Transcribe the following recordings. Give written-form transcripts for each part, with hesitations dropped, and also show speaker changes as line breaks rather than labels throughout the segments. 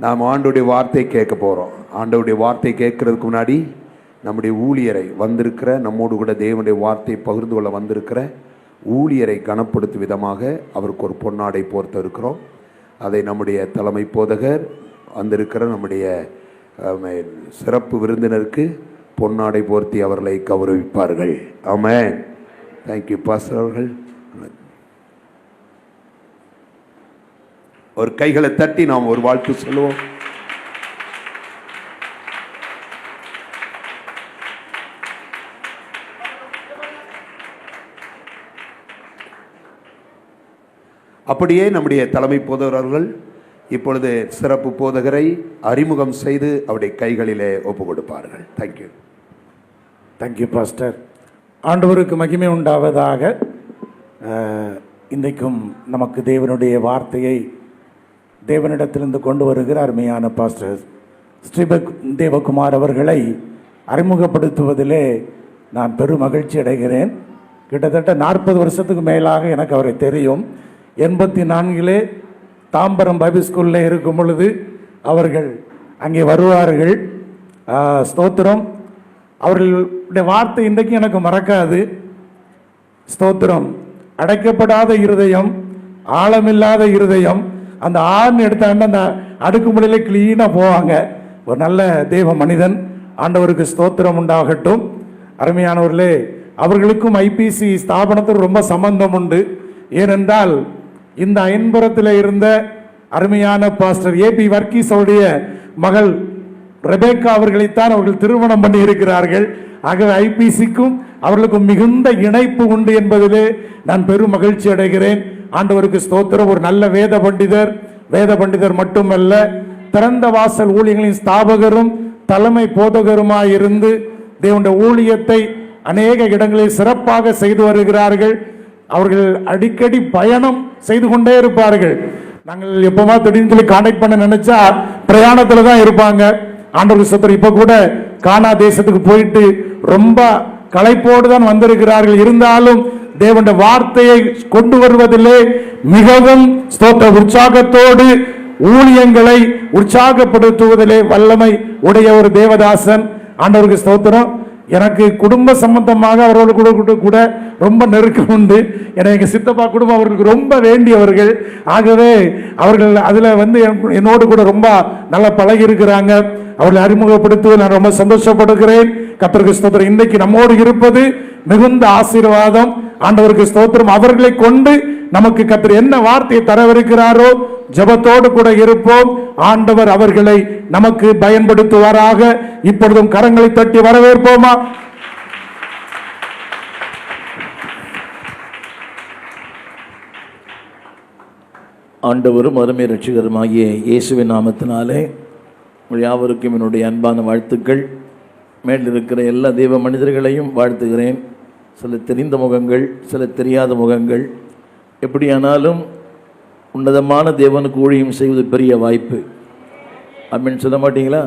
நாம் ஆண்டோடைய வார்த்தை கேட்க போகிறோம். ஆண்டோடைய வார்த்தை கேட்கறதுக்கு முன்னாடி நம்முடைய ஊழியரை வந்திருக்கிற, நம்மோடு கூட தேவனுடைய வார்த்தையை பகிர்ந்து கொள்ள வந்திருக்கிற ஊழியரை கனப்படுத்தும் விதமாக அவருக்கு ஒரு பொன்னாடை போர்த்து இருக்கிறோம். அதை நம்முடைய தலைமை போதகர் வந்திருக்கிற நம்முடைய சிறப்பு விருந்தினருக்கு பொன்னாடை போர்த்தி அவர்களை கௌரவிப்பார்கள். ஆமென். தேங்க்யூ பாஸ்டர் அவர்கள். ஒரு கைகளை தட்டி நாம் ஒரு வாழ்த்து சொல்லுவோம். அப்படியே நம்முடைய தலைமை போதகர்கள் இப்பொழுது சிறப்பு போதகரை அறிமுகம் செய்து அவருடைய கைகளிலே ஒப்பு கொடுப்பார்கள். தேங்க்யூ.
Thank you pastor. ஆண்டவருக்கு மகிமை உண்டாவதாக. இன்றைக்கும் நமக்கு தேவனுடைய வார்த்தையை தேவனிடத்திலிருந்து கொண்டு வருகிற அருமையான பாஸ்டர் ஸ்ரீபக் தேவகுமார் அவர்களை அறிமுகப்படுத்துவதிலே நான் பெரும் மகிழ்ச்சி அடைகிறேன். கிட்டத்தட்ட 40 வருஷத்துக்கு மேலாக எனக்கு அவரை தெரியும். 84 தாம்பரம் பைபிள் ஸ்கூலில் இருக்கும் பொழுது அவர்கள் அங்கே வருவார்கள். ஸ்தோத்திரம். அவர்களுடைய வார்த்தை இன்றைக்கு எனக்கு மறக்காது. ஸ்தோத்திரம். அடைக்கப்படாத இருதயம், ஆழமில்லாத இருதயம், அந்த ஆண் எடுத்தாண்ட அந்த அடுக்குமுறையில கிளீனாக போவாங்க. ஒரு நல்ல தேவ மனிதன். ஆண்டவருக்கு ஸ்தோத்திரம் உண்டாகட்டும். அருமையானவர்களே, அவர்களுக்கும் ஐபிசி ஸ்தாபனத்துக்கு ரொம்ப சம்பந்தம் உண்டு. ஏனென்றால் இந்த அயன்புரத்தில் இருந்த அருமையான பாஸ்டர் ஏபி வர்கீஸ் அவருடைய மகள் ரெபேக்கா அவர்களைத்தான் அவர்கள் திருமணம் பண்ணி இருக்கிறார்கள். ஆகவே ஐபிசிக்கும் அவர்களுக்கும் மிகுந்த இணைப்பு உண்டு என்பதிலே நான் பெரும் மகிழ்ச்சி அடைகிறேன். ஆண்டவருக்கு ஸ்தோத்திரம். ஒரு நல்ல வேத பண்டிதர் மட்டுமல்ல, திறந்த வாசல் ஊழியர்களின் ஸ்தாபகரும் தலைமை போதகருமாயிருந்து தேவனுடைய ஊழியத்தை அநேக இடங்களில் சிறப்பாக செய்து வருகிறார்கள். அவர்கள் அடிக்கடி பயணம் செய்து கொண்டே இருப்பார்கள். நாங்கள் எப்பமா திடீர்னு சொல்லி கான்டாக்ட் பண்ண நினைச்சா பிரயாணத்துல தான் இருப்பாங்க. ஆண்டவருக்கு ஸ்தோத்திரம். இப்ப கூட கானா தேசத்துக்கு போயிட்டு ரொம்ப களைப்போடு தான் வந்திருக்கிறார்கள். இருந்தாலும் தேவனுடைய வார்த்தையை கொண்டு வருவதிலே மிகவும் ஸ்தோத்திர உற்சாகத்தோடு ஊழியங்களை உற்சாகப்படுத்துவதிலே வல்லமை உடைய ஒரு தேவதாசன். ஆண்டவருக்கு ஸ்தோத்திரம். எனக்கு குடும்ப சம்பந்தமாக அவர்களோடு கூட ரொம்ப நெருக்கம் உண்டு. எங்க சித்தப்பா குடும்பம் அவர்களுக்கு ரொம்ப வேண்டியவர்கள். ஆகவே அவர்கள் அதுல என்னோடு கூட ரொம்ப நல்லா பழகி இருக்கிறாங்க. அவர்களை அறிமுகப்படுத்துவது நான் ரொம்ப சந்தோஷப்படுகிறேன். கர்த்தருக்கு ஸ்தோத்திரம். இன்னைக்கு நம்மோடு இருப்பது மிகுந்த ஆசீர்வாதம். ஆண்டவருக்கு ஸ்தோத்திரம். அவர்களை கொண்டு நமக்கு கர்த்தர் என்ன வார்த்தையை தரவிருக்கிறாரோ ஜெபத்தோடு கூட இருப்போம். ஆண்டவர் அவர்களை நமக்கு பயன்படுத்துவாராக. இப்பொழுதும் கரங்களை தட்டி வரவேற்போமா?
ஆண்டவரும் அருமை ரட்சகருமாகிய இயேசுவின் நாமத்தினாலே யாவருக்கும் என்னுடைய அன்பான வாழ்த்துக்கள். மேலிருக்கிற எல்லா தெய்வ மனிதர்களையும் வாழ்த்துகிறேன். சில தெரிந்த முகங்கள், சில தெரியாத முகங்கள், எப்படியானாலும் உன்னதமான தேவனுக்கு ஊழியம் செய்வது பெரிய வாய்ப்பு. அப்படின்னு சொல்ல மாட்டீங்களா?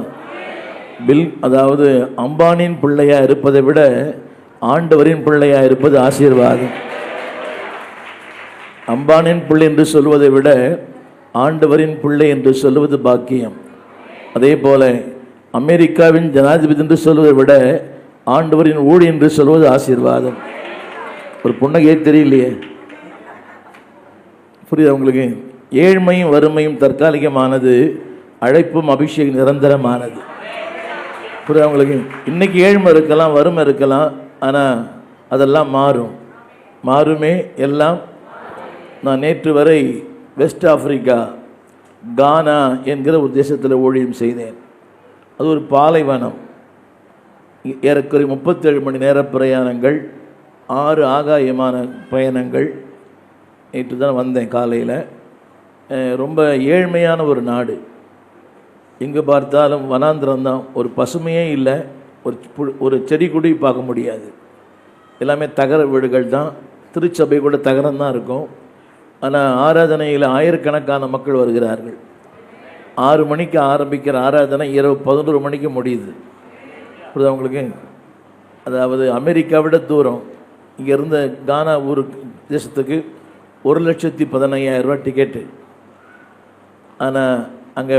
அதாவது அம்பானின் பிள்ளையா இருப்பதை விட ஆண்டவரின் பிள்ளையா இருப்பது ஆசீர்வாதம். அம்பானின் பிள்ளை என்று சொல்வதை விட ஆண்டவரின் பிள்ளை என்று சொல்வது பாக்கியம். அதே போல அமெரிக்காவின் ஜனாதிபதி என்று சொல்வதை விட ஆண்டவரின் ஊழி என்று சொல்வது ஆசீர்வாதம். ஒரு புன்னகையே தெரியலையே, புரியுது உங்களுக்கு? ஏழ்மையும் வறுமையும் தற்காலிகமானது, அழைப்பும் அபிஷேகம் நிரந்தரமானது. புரியுது உங்களுக்கு? இன்னைக்கு ஏழ்மை இருக்கலாம், வறுமை இருக்கலாம், ஆனால் அதெல்லாம் மாறுமே எல்லாம். நான் நேற்று வரை வெஸ்ட் ஆப்பிரிக்கா கானா என்கிற ஒரு தேசத்தில் ஊழியம் செய்தேன். அது ஒரு பாலைவனம். ஏறக்குறை 37 மணி நேர பிரயாணங்கள், 6 ஆகாயமான பயணங்கள். நேற்று தான் வந்தேன் காலையில். ரொம்ப ஏழ்மையான ஒரு நாடு. எங்கே பார்த்தாலும் வனாந்திரம்தான், ஒரு பசுமையே இல்லை, ஒரு செடி கொடி பார்க்க முடியாது. எல்லாமே தகர வீடுகள் தான். திருச்சபை கூட தகரம் தான் இருக்கும். ஆனால் ஆராதனையில் ஆயிரக்கணக்கான மக்கள் வருகிறார்கள். 6 மணிக்கு ஆரம்பிக்கிற ஆராதனை இரவு 11 மணிக்கு முடியுது. புரியுது அவங்களுக்கு? அதாவது அமெரிக்கா விட தூரம். இங்கே இருந்த கானா ஊருக்கு தேசத்துக்கு 1,15,000 ரூபா டிக்கெட்டு. ஆனால் அங்கே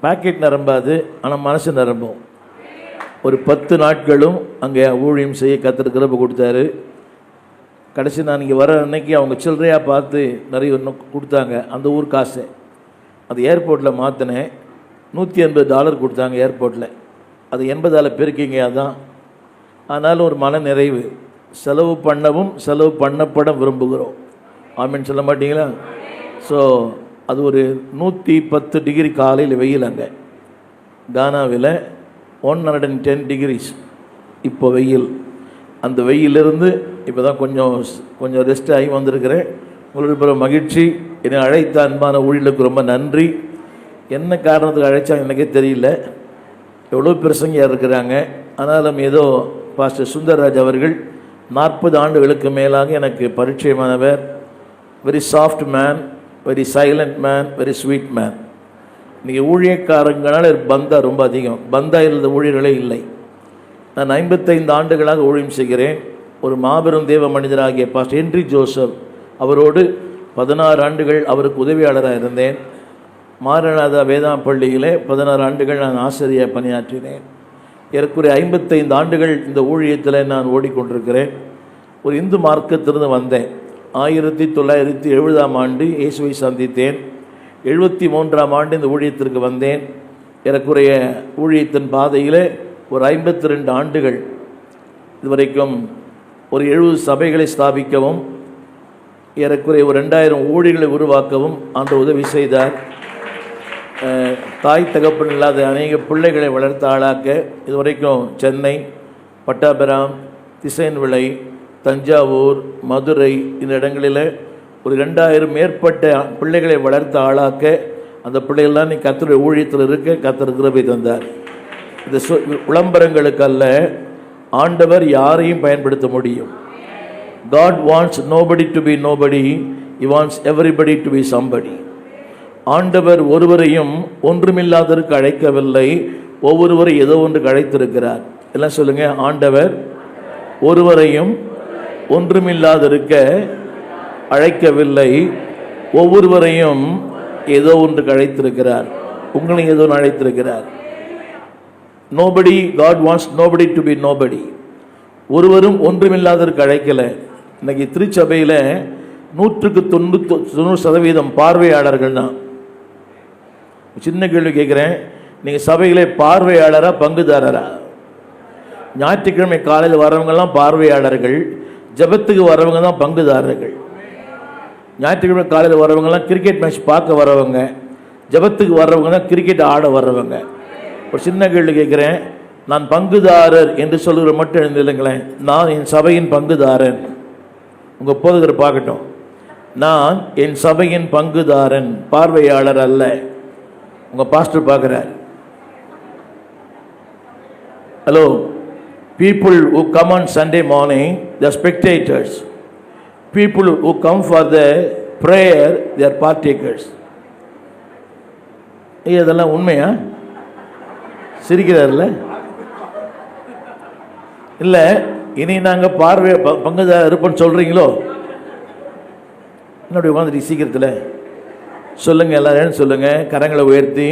பாக்கெட் நிரம்பாது, ஆனால் மனசு நிரம்பும். ஒரு 10 நாட்களும் அங்கே ஊழியம் செய்ய கர்த்தர் கிருபை கொடுத்தாரு. கடைசி நான் இங்கே வர அன்னைக்கு அவங்க சில்லறையாக பார்த்து நிறைய கொடுத்தாங்க. அந்த ஊர் காசு அது ஏர்போர்ட்டில் மாற்றினேன். $180 கொடுத்தாங்க ஏர்போர்ட்டில். அது 80ஆல் பெருக்கிங்க. அதான் ஆனாலும் ஒரு மன நிறைவு. செலவு பண்ணவும் செலவு பண்ணப்பட விரும்புகிறோம். ஆமீன் சொல்ல மாட்டீங்களா? ஸோ அது ஒரு 110 டிகிரி காலையில் வெயில். அங்கே கானாவில் 110 டிகிரிஸ் இப்போ வெயில். அந்த வெயிலிருந்து இப்போ தான் கொஞ்சம் ரெஸ்ட் ஆகி வந்திருக்கிறேன். உங்களுக்கு மகிழ்ச்சி. என்னை அழைத்த அன்பான ஊழியர்களுக்கு ரொம்ப நன்றி. என்ன காரணத்துக்கு அழைச்சாங்க எனக்கே தெரியல. எவ்வளோ பிரசங்கியாக இருக்கிறாங்க. ஆனாலும் ஏதோ பாஸ்டர் சுந்தர்ராஜ் அவர்கள் 40 ஆண்டுகளுக்கு மேலாக எனக்கு பரிச்சயமானவர். Very soft man, very silent man, very sweet man. இன்றைக்கி ஊழியக்காரங்களால் பந்தா ரொம்ப அதிகம். பந்தா இல்லாத ஊழியர்களே இல்லை. நான் 55 ஆண்டுகளாக ஊழியம் செய்கிறேன். ஒரு மாபெரும் தேவ மனிதராகிய பாஸ்டர் ஹென்றி ஜோசப் அவரோடு 16 ஆண்டுகள் அவருக்கு உதவியாளராக இருந்தேன். மாரநாதா வேதாம் பள்ளியிலே 16 ஆண்டுகள் நான் ஆசிரியர் பணியாற்றினேன். ஏறக்குறைய 55 ஆண்டுகள் இந்த ஊழியத்தில் நான் ஓடிக்கொண்டிருக்கிறேன். ஒரு இந்து மார்க்கத்திலிருந்து வந்தேன். 1970ஆம் ஆண்டு இயேசுவை சந்தித்தேன். 73ஆம் ஆண்டு இந்த ஊழியத்திற்கு வந்தேன். ஏறக்குறைய ஊழியத்தின் பாதையில் ஒரு 52 ஆண்டுகள் இதுவரைக்கும் ஒரு 70 சபைகளை ஸ்தாபிக்கவும் ஏறக்குறைய ஒரு 2000 ஊழியர்களை உருவாக்கவும் அந்த உதவி செய்தார். தாய் தகப்பன் இல்லாத அநேக பிள்ளைகளை வளர்த்த ஆளாக்க இதுவரைக்கும் சென்னை, பட்டாபிராம், திசையன்விளை, தஞ்சாவூர், மதுரை இந்த இடங்களில் ஒரு 2000 மேற்பட்ட பிள்ளைகளை வளர்த்த ஆளாக்க அந்த பிள்ளைகள்லாம் நீ கர்த்தருடைய ஊழியத்தில் இருக்க கர்த்தர் கிருபை தந்தார். இந்த விளம்பரங்களுக்கு அல்ல, ஆண்டவர் யாரையும் பயன்படுத்த முடியும். God wants nobody to be nobody. He wants everybody to be somebody. ஆண்டவர் ஒருவரையும் ஒன்றுமில்லாததற்கு அழைக்கவில்லை, ஒவ்வொருவரை ஏதோ ஒன்று அழைத்திருக்கிறார். எல்லாம் சொல்லுங்க, ஆண்டவர் ஒருவரையும் ஒன்றுமில்லாதிருக்க அழைக்கவில்லை, ஒவ்வொருவரையும் ஏதோ ஒன்று அழைத்திருக்கிறார். உங்களையும் ஏதோ ஒன்று அழைத்திருக்கிறார். Nobody, God wants nobody to be nobody. ஒருவரும் ஒன்றுமில்லாததற்கு அழைக்கலை. இன்னைக்கு திருச்சபையில் 190% பார்வையாளர்கள் தான். சின்ன கேள்வி கேட்குறேன், நீங்கள் சபையிலே பார்வையாளரா பங்குதாரரா? ஞாயிற்றுக்கிழமை காலையில் வரவங்கெல்லாம் பார்வையாளர்கள், ஜபத்துக்கு வரவங்க தான் பங்குதாரர்கள். ஞாயிற்றுக்கிழமை காலையில் வரவங்கெல்லாம் கிரிக்கெட் மேட்ச் பார்க்க வரவங்க, ஜபத்துக்கு வர்றவங்க தான் கிரிக்கெட் ஆட வர்றவங்க. ஒரு சின்ன கேள்வி கேட்குறேன், நான் பங்குதாரர் என்று சொல்லுகிற மட்டும் எழுந்தில்லைங்களேன். நான் என் சபையின் பங்குதாரன். உங்கள் போதகர் பார்க்கட்டும், நான் என் சபையின் பங்குதாரன், பார்வையாளர் அல்ல. உங்கள் பாஸ்டர் பார்க்குறார். Hello, people who come on Sunday morning, they are spectators. People who come for the prayer, they are partakers. இதெல்லாம் உண்மையா? சிரிக்கிறார்ல? இல்லை, இனி நாங்கள் பார்வை பங்குதாரர் இருப்போன்னு சொல்கிறீங்களோ? என்னுடைய உட்காந்துட்டு சீக்கிரத்தில் சொல்லுங்கள், எல்லாரும் சொல்லுங்கள், கரங்களை உயர்த்தி.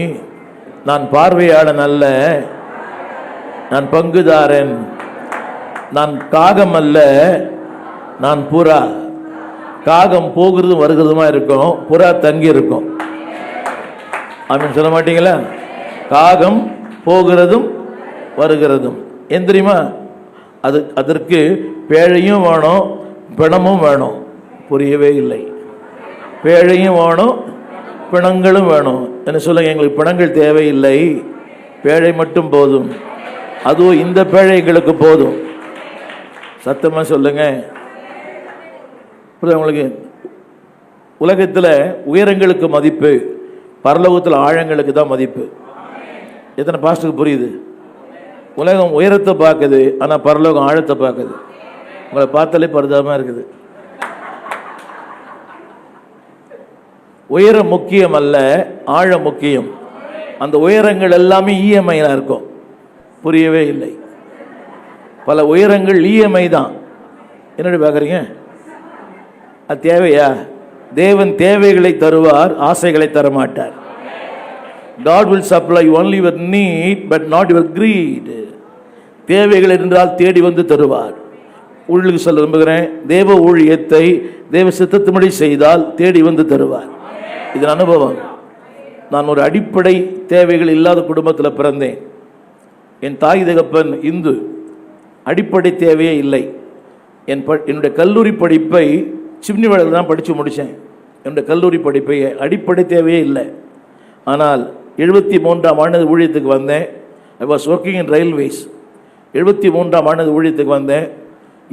நான் பார்வையாளன் அல்ல, நான் பங்குதாரன். நான் காகம் அல்ல, நான் புறா. காகம் போகிறதும் வருகிறதுமா இருக்கும், புறா தங்கி இருக்கும். ஆமீன் சொல்ல மாட்டீங்களா? காகம் போகிறதும் வருகிறதும். ஏன் தெரியுமா? அதற்கு பேழையும் வேணும், பிணமும் வேணும். புரியவே இல்லை. பேழையும் வேணும், பிணங்களும் வேணும். என்ன சொல்லுங்க, எங்களுக்கு பிணங்கள் தேவையில்லை, பேழை மட்டும் போதும். அதுவும் இந்த பேழைகளுக்கு போதும். சத்தமாக சொல்லுங்க. உங்களுக்கு உலகத்தில் உயரங்களுக்கு மதிப்பு, பரலோகத்தில் ஆழங்களுக்கு தான் மதிப்பு. எத்தனை பாஸ்டருக்கு புரியுது? உலகம் உயரத்தை பார்க்குது, ஆனால் பரலோகம் ஆழத்தை பார்க்குது. உங்களை பார்த்தாலே பரிதாபமாக இருக்குது. உயரம் முக்கியம் அல்ல, ஆழம் முக்கியம். அந்த உயரங்கள் எல்லாமே இஎம்ஐயாக இருக்கும். புரியவே இல்லை. பல உயரங்கள் இஎம்ஐ தான். என்னடி பார்க்குறீங்க? அது தேவையா? தேவன் தேவைகளை தருவார், ஆசைகளை தரமாட்டார். God will supply only your need but not your greed. தேவைகள் என்றால் தேடி வந்து தருவார். ஊழியர்களுக்கு சொல்ல விரும்புகிறேன், தேவ ஊழியத்தை தேவ சித்தத்தின்படி செய்தால் தேடி வந்து தருவார். இதன் அனுபவம். நான் ஒரு அடிப்படை தேவைகள் இல்லாத குடும்பத்தில் பிறந்தேன். என் தாய் தகப்பன் இந்து. அடிப்படை தேவையே இல்லை. என்னுடைய கல்லூரி படிப்பை சிம்னி வேலையில் தான் படித்து முடித்தேன். என்னுடைய கல்லூரி படிப்பை அடிப்படை தேவையே இல்லை. ஆனால் 73ஆம் ஆண்டு ஊழியத்துக்கு வந்தேன். I was working in railways. 73ஆம் ஆண்டு ஊழியத்துக்கு வந்தேன்.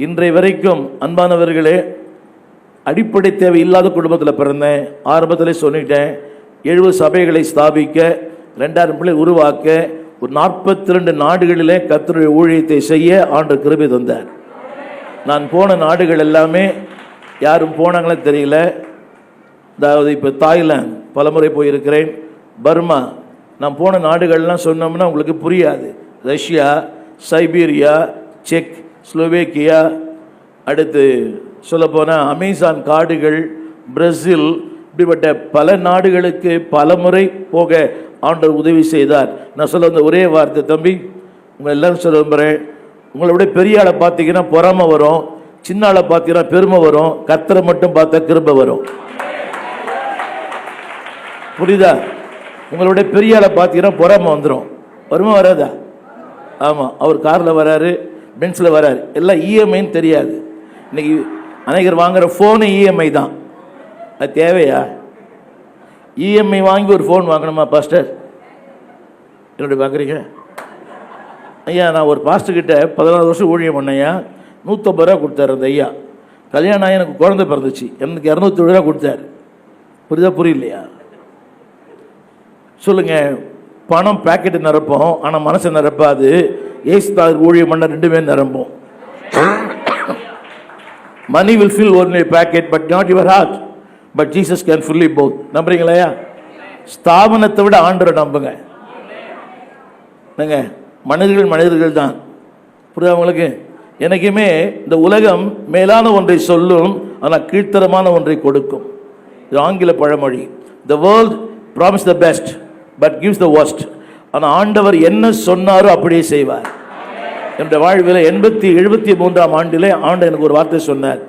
இன்றைய வரைக்கும் அன்பானவர்களே, அடிப்படை தேவை இல்லாத குடும்பத்தில் பிறந்தேன். ஆரம்பத்தில் சொல்லிட்டேன், 70 சபைகளை ஸ்தாபிக்க, 2000 பிள்ளை உருவாக்க, ஒரு 42 நாடுகளிலே கர்த்தருடைய ஊழியத்தை செய்ய ஆண்டவர் கிருபை தந்தார். நான் போன நாடுகள் எல்லாமே யாரும் போனாங்களே தெரியல. அதாவது இப்போ தாய்லாந்து பலமுறை போயிருக்கிறேன், பர்மா. நான் போன நாடுகள்லாம் சொன்னோம்னா உங்களுக்கு புரியாது. ரஷ்யா, சைபீரியா, செக், ஸ்லோவேக்கியா, அடுத்து சொல்லப்போனால் அமேசான் காடுகள், பிரேசில், இப்படிப்பட்ட பல நாடுகளுக்கு பல முறை போக ஆண்டவர் உதவி செய்தார். நான் சொல்ல வந்த ஒரே வார்த்தை, தம்பி உங்கள் எல்லாரும் சொல்ல விரும்புகிறேன், உங்களை விட பெரிய ஆளை பார்த்தீங்கன்னா பொறாமை வரும், சின்ன ஆளை பார்த்தீங்கன்னா பெருமை வரும், கர்த்தரை மட்டும் பார்த்தா கிருபை வரும். புரியுதா? உங்களோட பெரிய ஆளை பார்த்தீங்கன்னா பொறாமை வந்துடும், வருமா வராதா? ஆமாம், அவர் காரில் வராரு, பென்ஸில் வராரு, எல்லாம் இஎம்ஐன்னு தெரியாது. இன்னைக்கு அநேகர் வாங்குகிற ஃபோனு இஎம்ஐ தான். அது தேவையா? இஎம்ஐ வாங்கி ஒரு ஃபோன் வாங்கணுமா பாஸ்டர்? என்னுடைய பார்க்குறீங்க ஐயா? நான் ஒரு பாஸ்டர்கிட்ட 14 வருஷம் ஊழியம் பண்ணையா, 150 ரூபா கொடுத்தாரு அந்த ஐயா. கல்யாணம் ஆகி எனக்கு குழந்தை பிறந்துச்சு, எனக்கு 207 ரூபா கொடுத்தாரு. புரியுதா புரியலையா? சொல்லுங்க. பணம் பேக்கெட்டு நிரப்போம், ஆனால் மனசை நிரப்பாது. ஏசுதார் ஊழியம் பண்ண 2 பேர் நிரம்பும். Money will fill only packet but not your heart. But Jesus can fill both. நம்புறீங்களா? ஸ்தாபனத்தை விட ஆண்டவரை நம்புங்க. என்னங்க, மனிதர்கள் தான். புரியுதா உங்களுக்கு? எனக்குமே இந்த உலகம் மேலான ஒன்றை சொல்லும், ஆனால் கீழ்த்தரமான ஒன்றை கொடுக்கும். இது ஆங்கில பழமொழி. The world promises the best but gives the worst. ஆனால் ஆண்டவர் என்ன சொன்னாரோ அப்படியே செய்வார். என்னுடைய வாழ்வில் 73ஆம் ஆண்டிலே ஆண்டு எனக்கு ஒரு வார்த்தை சொன்னார்.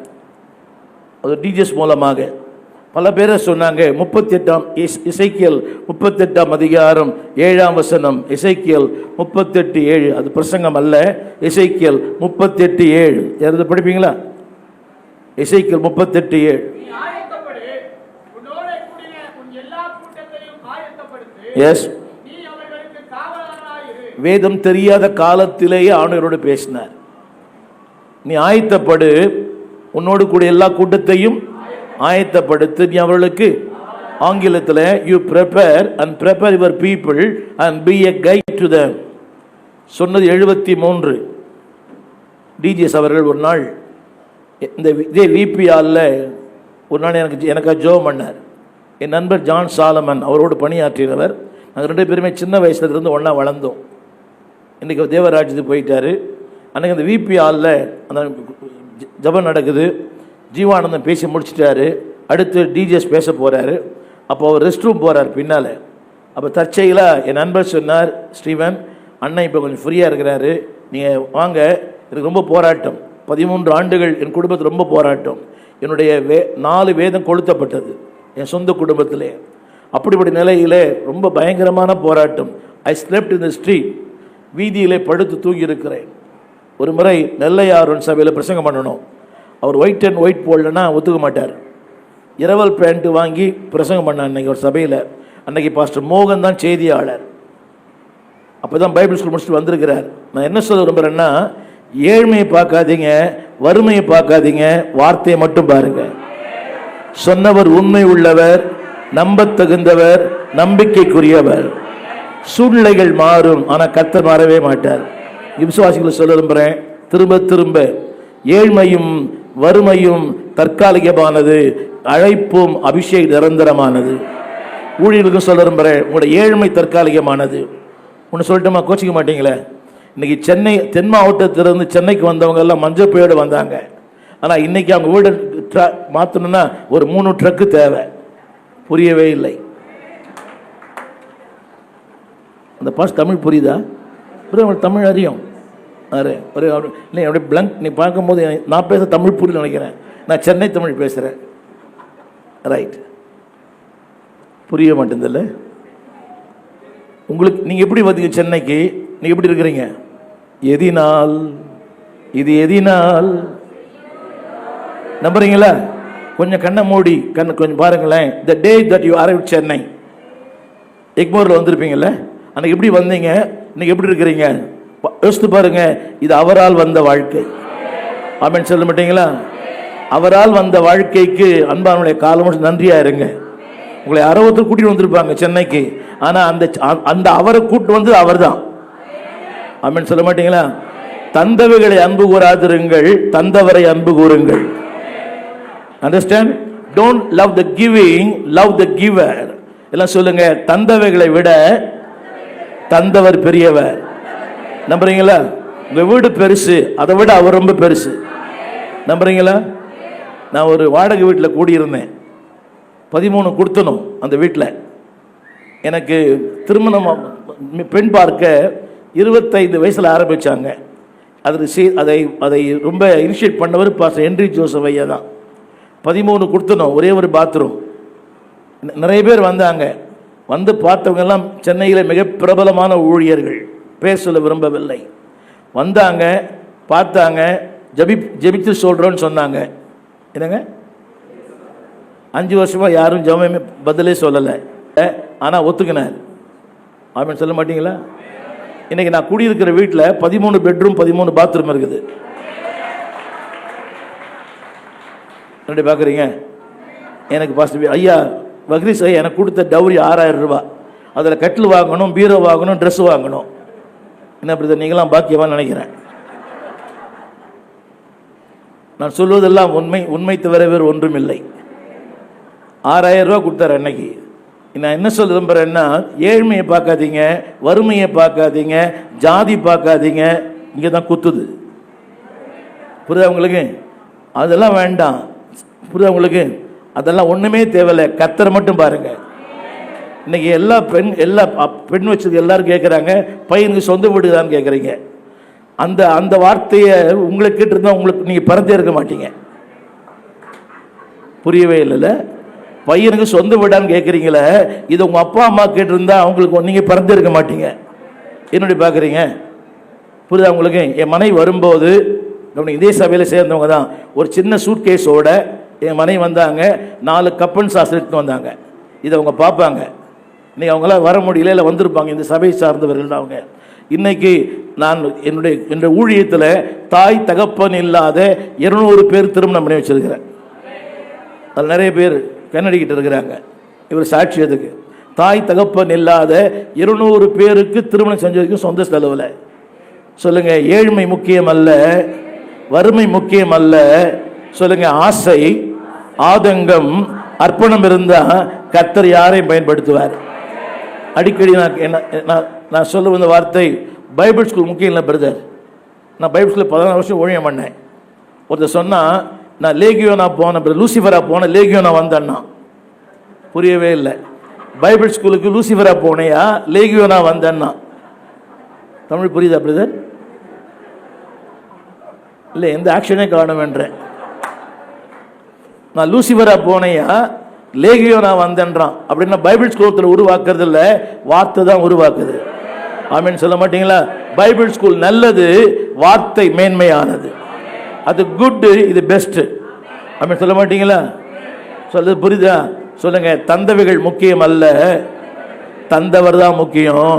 அது டிஜிஎஸ் மூலமாக பல பேரை சொன்னாங்க. 38ஆம் எசேக்கியேல் 38ஆம் அதிகாரம் 7ஆம் வசனம். எசேக்கியேல் 38:7. அது பிரசங்கம் அல்ல. எசேக்கியேல் 38:7. யாராவது படிப்பீங்களா? எசேக்கியேல் 38:7. எஸ், வேதம் தெரியாத காலத்திலேயே ஆண்டவரோடு பேசினார். நீ ஆயத்தப்படு, உன்னோடு கூட எல்லா கூட்டத்தையும் ஆயத்தப்படுத்து. நீ அவர்களுக்கு ஆங்கிலத்தில் you prepare and prepare your people and B a guide to them. சொன்னது 73. டிஜிஎஸ் அவர்கள் ஒரு நாள் இதே விபிஆரில் ஒரு நாள் எனக்காக ஜோம் பண்ணார். என் நண்பர் ஜான் சாலமன் அவரோடு பணியாற்றினவர். நாங்கள் 2 பேருமே சின்ன வயசுல இருந்து ஒன்றா வளர்ந்தோம். இன்றைக்கி தேவராஜ்யத்துக்கு போயிட்டார். அன்றைக்கி அந்த விபிஆரில் அந்த ஜபம் நடக்குது. ஜீவானந்தம் பேசி முடிச்சிட்டாரு. அடுத்து டிஜிஎஸ் பேச போகிறாரு. அப்போ அவர் ரெஸ்ட் ரூம் போகிறார் பின்னால். அப்போ தற்செயலாக என் நண்பர் சொன்னார், ஸ்டீவன் அண்ணன் இப்போ கொஞ்சம் ஃப்ரீயாக இருக்கிறாரு, நீங்கள் வாங்க, எனக்கு ரொம்ப போராட்டம். 13 ஆண்டுகள் என் குடும்பத்தில் ரொம்ப போராட்டம். என்னுடைய 4 வேதம் கொளுத்தப்பட்டது என் சொந்த குடும்பத்திலே. அப்படிப்பட்ட நிலையிலே ரொம்ப பயங்கரமான போராட்டம். ஐ ஸ்லெப்ட் இன் த ஸ்ட்ரீட். வீதியிலே படுத்து தூங்கி இருக்கிறேன். ஒரு முறை நெல்லையாரன் சபையில் பிரசங்கம் பண்ணணும். அவர் ஒயிட் அண்ட் ஒயிட் போடலன்னா ஒத்துக்க மாட்டார். இரவல் பேண்ட்டு வாங்கி பிரசங்கம் பண்ண அன்னைக்கு ஒரு சபையில். அன்னைக்கு பாஸ்டர் மோகன் தான் செய்தியாளர். அப்போ தான் பைபிள் ஸ்கூல் முடிச்சுட்டு வந்திருக்கிறார். நான் என்ன சொல்ல விரும்புகிறேன்னா, ஏழ்மையை பார்க்காதீங்க, வறுமையை பார்க்காதீங்க, வார்த்தையை மட்டும் பாருங்க. சொன்னவர் உண்மை உள்ளவர், நம்பத்தகுந்தவர், நம்பிக்கைக்குரியவர். சூழ்நிலைகள் மாறும், ஆனால் கர்த்தர் மாறவே மாட்டார். விசுவாசிகளை சொல்ல விரும்புகிறேன், திரும்ப திரும்ப ஏழ்மையும் வறுமையும் தற்காலிகமானது, அழைப்பும் அபிஷேகம் நிரந்தரமானது. ஊழியர்களுக்கும் சொல்ல விரும்புகிறேன், உங்களோட ஏழ்மை தற்காலிகமானது. ஒன்று சொல்லட்டுமா? கோச்சிக்க மாட்டீங்களே. இன்னைக்கு சென்னை தென் மாவட்டத்திலிருந்து சென்னைக்கு வந்தவங்க எல்லாம் மஞ்சள் புயலோடு வந்தாங்க. ஆனால் இன்னைக்கு அவங்க வீடு மாற்றணும்னா ஒரு 3 ட்ரக்கு தேவை. புரியவே இல்லை. அந்த பாஸ் தமிழ் புரியுதா? புரியுது, உங்களுக்கு தமிழ் அறியும். அரே ஒரு இல்லை அப்படியே பிளங்க். நீ பார்க்கும்போது நான் பேச தமிழ் புரியல நினைக்கிறேன். நான் சென்னை தமிழ் பேசுகிறேன். ரைட், புரிய மாட்டேதில்ல உங்களுக்கு. நீங்கள் எப்படி வந்தீங்க சென்னைக்கு? நீங்கள் எப்படி இருக்கிறீங்க? எதினால்? இது எதினால்? நம்புறீங்களா? கொஞ்சம் கண்ணை மூடி கொஞ்சம் பாருங்களேன். The day that you arrive Chennai, எக்மோரில் வந்திருப்பீங்கல்ல, அன்னைக்கு எப்படி வந்தீங்க, இன்னைக்கு எப்படி இருக்கிறீங்க யோசித்து பாருங்க. இது அவரால் வந்த வாழ்க்கை. ஆமென் சொல்ல மாட்டீங்களா? அவரால் வந்த வாழ்க்கைக்கு அன்பானுடைய காலம் நன்றியா இருங்க. உங்களை அறுபத்தர் கூட்டிட்டு வந்திருப்பாங்க சென்னைக்கு, ஆனா அந்த அவரை கூட்டு வந்து அவர் தான். ஆமென் சொல்ல மாட்டீங்களா? தந்தவைகளை அன்பு கூறாதிருங்கள், தந்தவரை அன்பு கூறுங்கள். Understand? Don't love the giving, love the giver. எல்லாம் சொல்லுங்க, தந்தவைகளை விட தந்தவர் பெரியவர். நம்புறீங்களா? உங்க வீடு பெருசு, அதை விட அவர் ரொம்ப பெருசு. நம்புறீங்களா? நான் ஒரு வாடகை வீட்டில் கூடியிருந்தேன். 13 கொடுத்தனும் அந்த வீட்டில். எனக்கு திருமணம் பெண் பார்க்க 25 வயசில் ஆரம்பித்தாங்க. அதை ரொம்ப இனிஷியேட் பண்ணவர் பாஸ்டர் ஹென்றி ஜோசப் ஐயா தான். 13 கொடுத்தனும், ஒரே ஒரு பாத்ரூம். நிறைய பேர் வந்தாங்க. வந்து பார்த்தவங்கெல்லாம் சென்னையில் மிக பிரபலமான ஊழியர்கள், பேர் சொல்ல விரும்பவில்லை. வந்தாங்க, பார்த்தாங்க, ஜெபித்து சொல்கிறோன்னு சொன்னாங்க. என்னங்க, 5 வருஷமாக யாரும் ஜெபமே பதிலே சொல்லலை, ஆனால் ஒத்துக்கினார். ஆமென் சொல்ல மாட்டீங்களா? இன்னைக்கு நான் குடியிருக்கிற வீட்டில் 13 பெட்ரூம் 13 பாத்ரூம் இருக்குது. எப்படி பார்க்குறீங்க? எனக்கு பாஸ்டர் ஐயா வக்ரீஸ் ஐயா எனக்கு கொடுத்த டவுரி 6000 ரூபாய். அதில் கட்டில் வாங்கணும், பீரோ வாங்கணும், ட்ரெஸ் வாங்கணும். என்ன பிரதர், நீங்களாம் பாக்கியமாக நினைக்கிறேன். நான் சொல்வதெல்லாம் உண்மை, உண்மை தவிர வேறு ஒன்றும் இல்லை. 6000 ரூபா கொடுத்தாரு அன்னைக்கு. நான் என்ன சொல்ல விரும்புகிறேன்னா, ஏழ்மையை பார்க்காதீங்க, வறுமையை பார்க்காதீங்க, ஜாதி பார்க்காதீங்க. இங்கே தான் குத்துது. புரியுதா உங்களுக்கு? அதெல்லாம் வேண்டாம். புரியுதா உங்களுக்கு? அதெல்லாம் ஒன்றுமே தேவையில்லை. கர்த்தரை மட்டும் பாருங்க. இன்னைக்கு எல்லா பெண் வச்சது எல்லாரும் கேட்குறாங்க, பையனுக்கு சொந்த வீடு தான் கேட்குறீங்க. அந்த வார்த்தையை உங்களுக்கு கேட்டிருந்தா உங்களுக்கு நீங்கள் பிறந்தே இருக்க மாட்டீங்க. புரியவே இல்லைல்ல? பையனுக்கு சொந்த வீடான்னு கேட்குறீங்களே, இது உங்கள் அப்பா அம்மா கேட்டிருந்தா அவங்களுக்கு நீங்கள் பிறந்தே இருக்க மாட்டீங்க. என்னுடைய பார்க்குறீங்க? புரியுதா உங்களுக்கு? என் மனைவி வரும்போது, இதே சபையில் சேர்ந்தவங்க தான், ஒரு சின்ன சூட்கேஸோட என் மனைவி வந்தாங்க. 4 கப்பன் சாஸ் எடுத்துட்டு வந்தாங்க. இதை அவங்க பார்ப்பாங்க. இன்னைக்கு அவங்களாம் வர முடியல, இல்லை வந்திருப்பாங்க, இந்த சபை சார்ந்தவர்கள் தான் அவங்க. இன்னைக்கு நான் என்னுடைய ஊழியத்தில் தாய் தகப்பன் இல்லாத 200 பேர் திருமணம் பண்ணி வச்சிருக்கிறேன். அதில் நிறைய பேர் கண்ணடிக்கிட்டு இருக்கிறாங்க. இவர் சாட்சி அதுக்கு. தாய் தகப்பன் இல்லாத 200 பேருக்கு திருமணம் செஞ்சதுக்கு சொந்த செலவில். சொல்லுங்க, ஏழ்மை முக்கியம் அல்ல, வறுமை முக்கியம் அல்ல. சொல்லுங்க, ஆசை, ஆதங்கம், அர்ப்பணம் இருந்தா கர்த்தர் யாரையும் பயன்படுத்துவார். அடிக்கடி நான் சொல்ல வந்த வார்த்தை, பைபிள் ஸ்கூல் முக்கியம் இல்லை பிரதர். நான் பைபிள் ஸ்கூலில் 14 வருஷம் ஊழியம் பண்ணேன். ஒருத்தர் சொன்னால், நான் லேகியோனா போனேன், லூசிஃபரா போனேன், லேகியோனா வந்தேன்னா. புரியவே இல்லை. பைபிள் ஸ்கூலுக்கு லூசிஃபரா போனேயா, லேகியோனா வந்தேன்னா. தமிழ் புரியுதா பிரதர்? இல்லை, எந்த ஆக்ஷனே காணுமென்றேன். நான் லூசிஃபரா போனேயா, லேகியோனா வந்தேன்றான். அப்படின்னா பைபிள் ஸ்கூலத்தில் உருவாக்குறது இல்லை, வார்த்தை தான் உருவாக்குது. ஆமென் சொல்ல மாட்டீங்களா? பைபிள் ஸ்கூல் நல்லது, வார்த்தை மேன்மையானது. அது குட், இது பெஸ்ட். ஆமென் சொல்ல மாட்டீங்களா? சொல்லுது புரியுதா? சொல்லுங்க, தந்தவைகள் முக்கியம் அல்ல, தந்தவர் தான் முக்கியம்.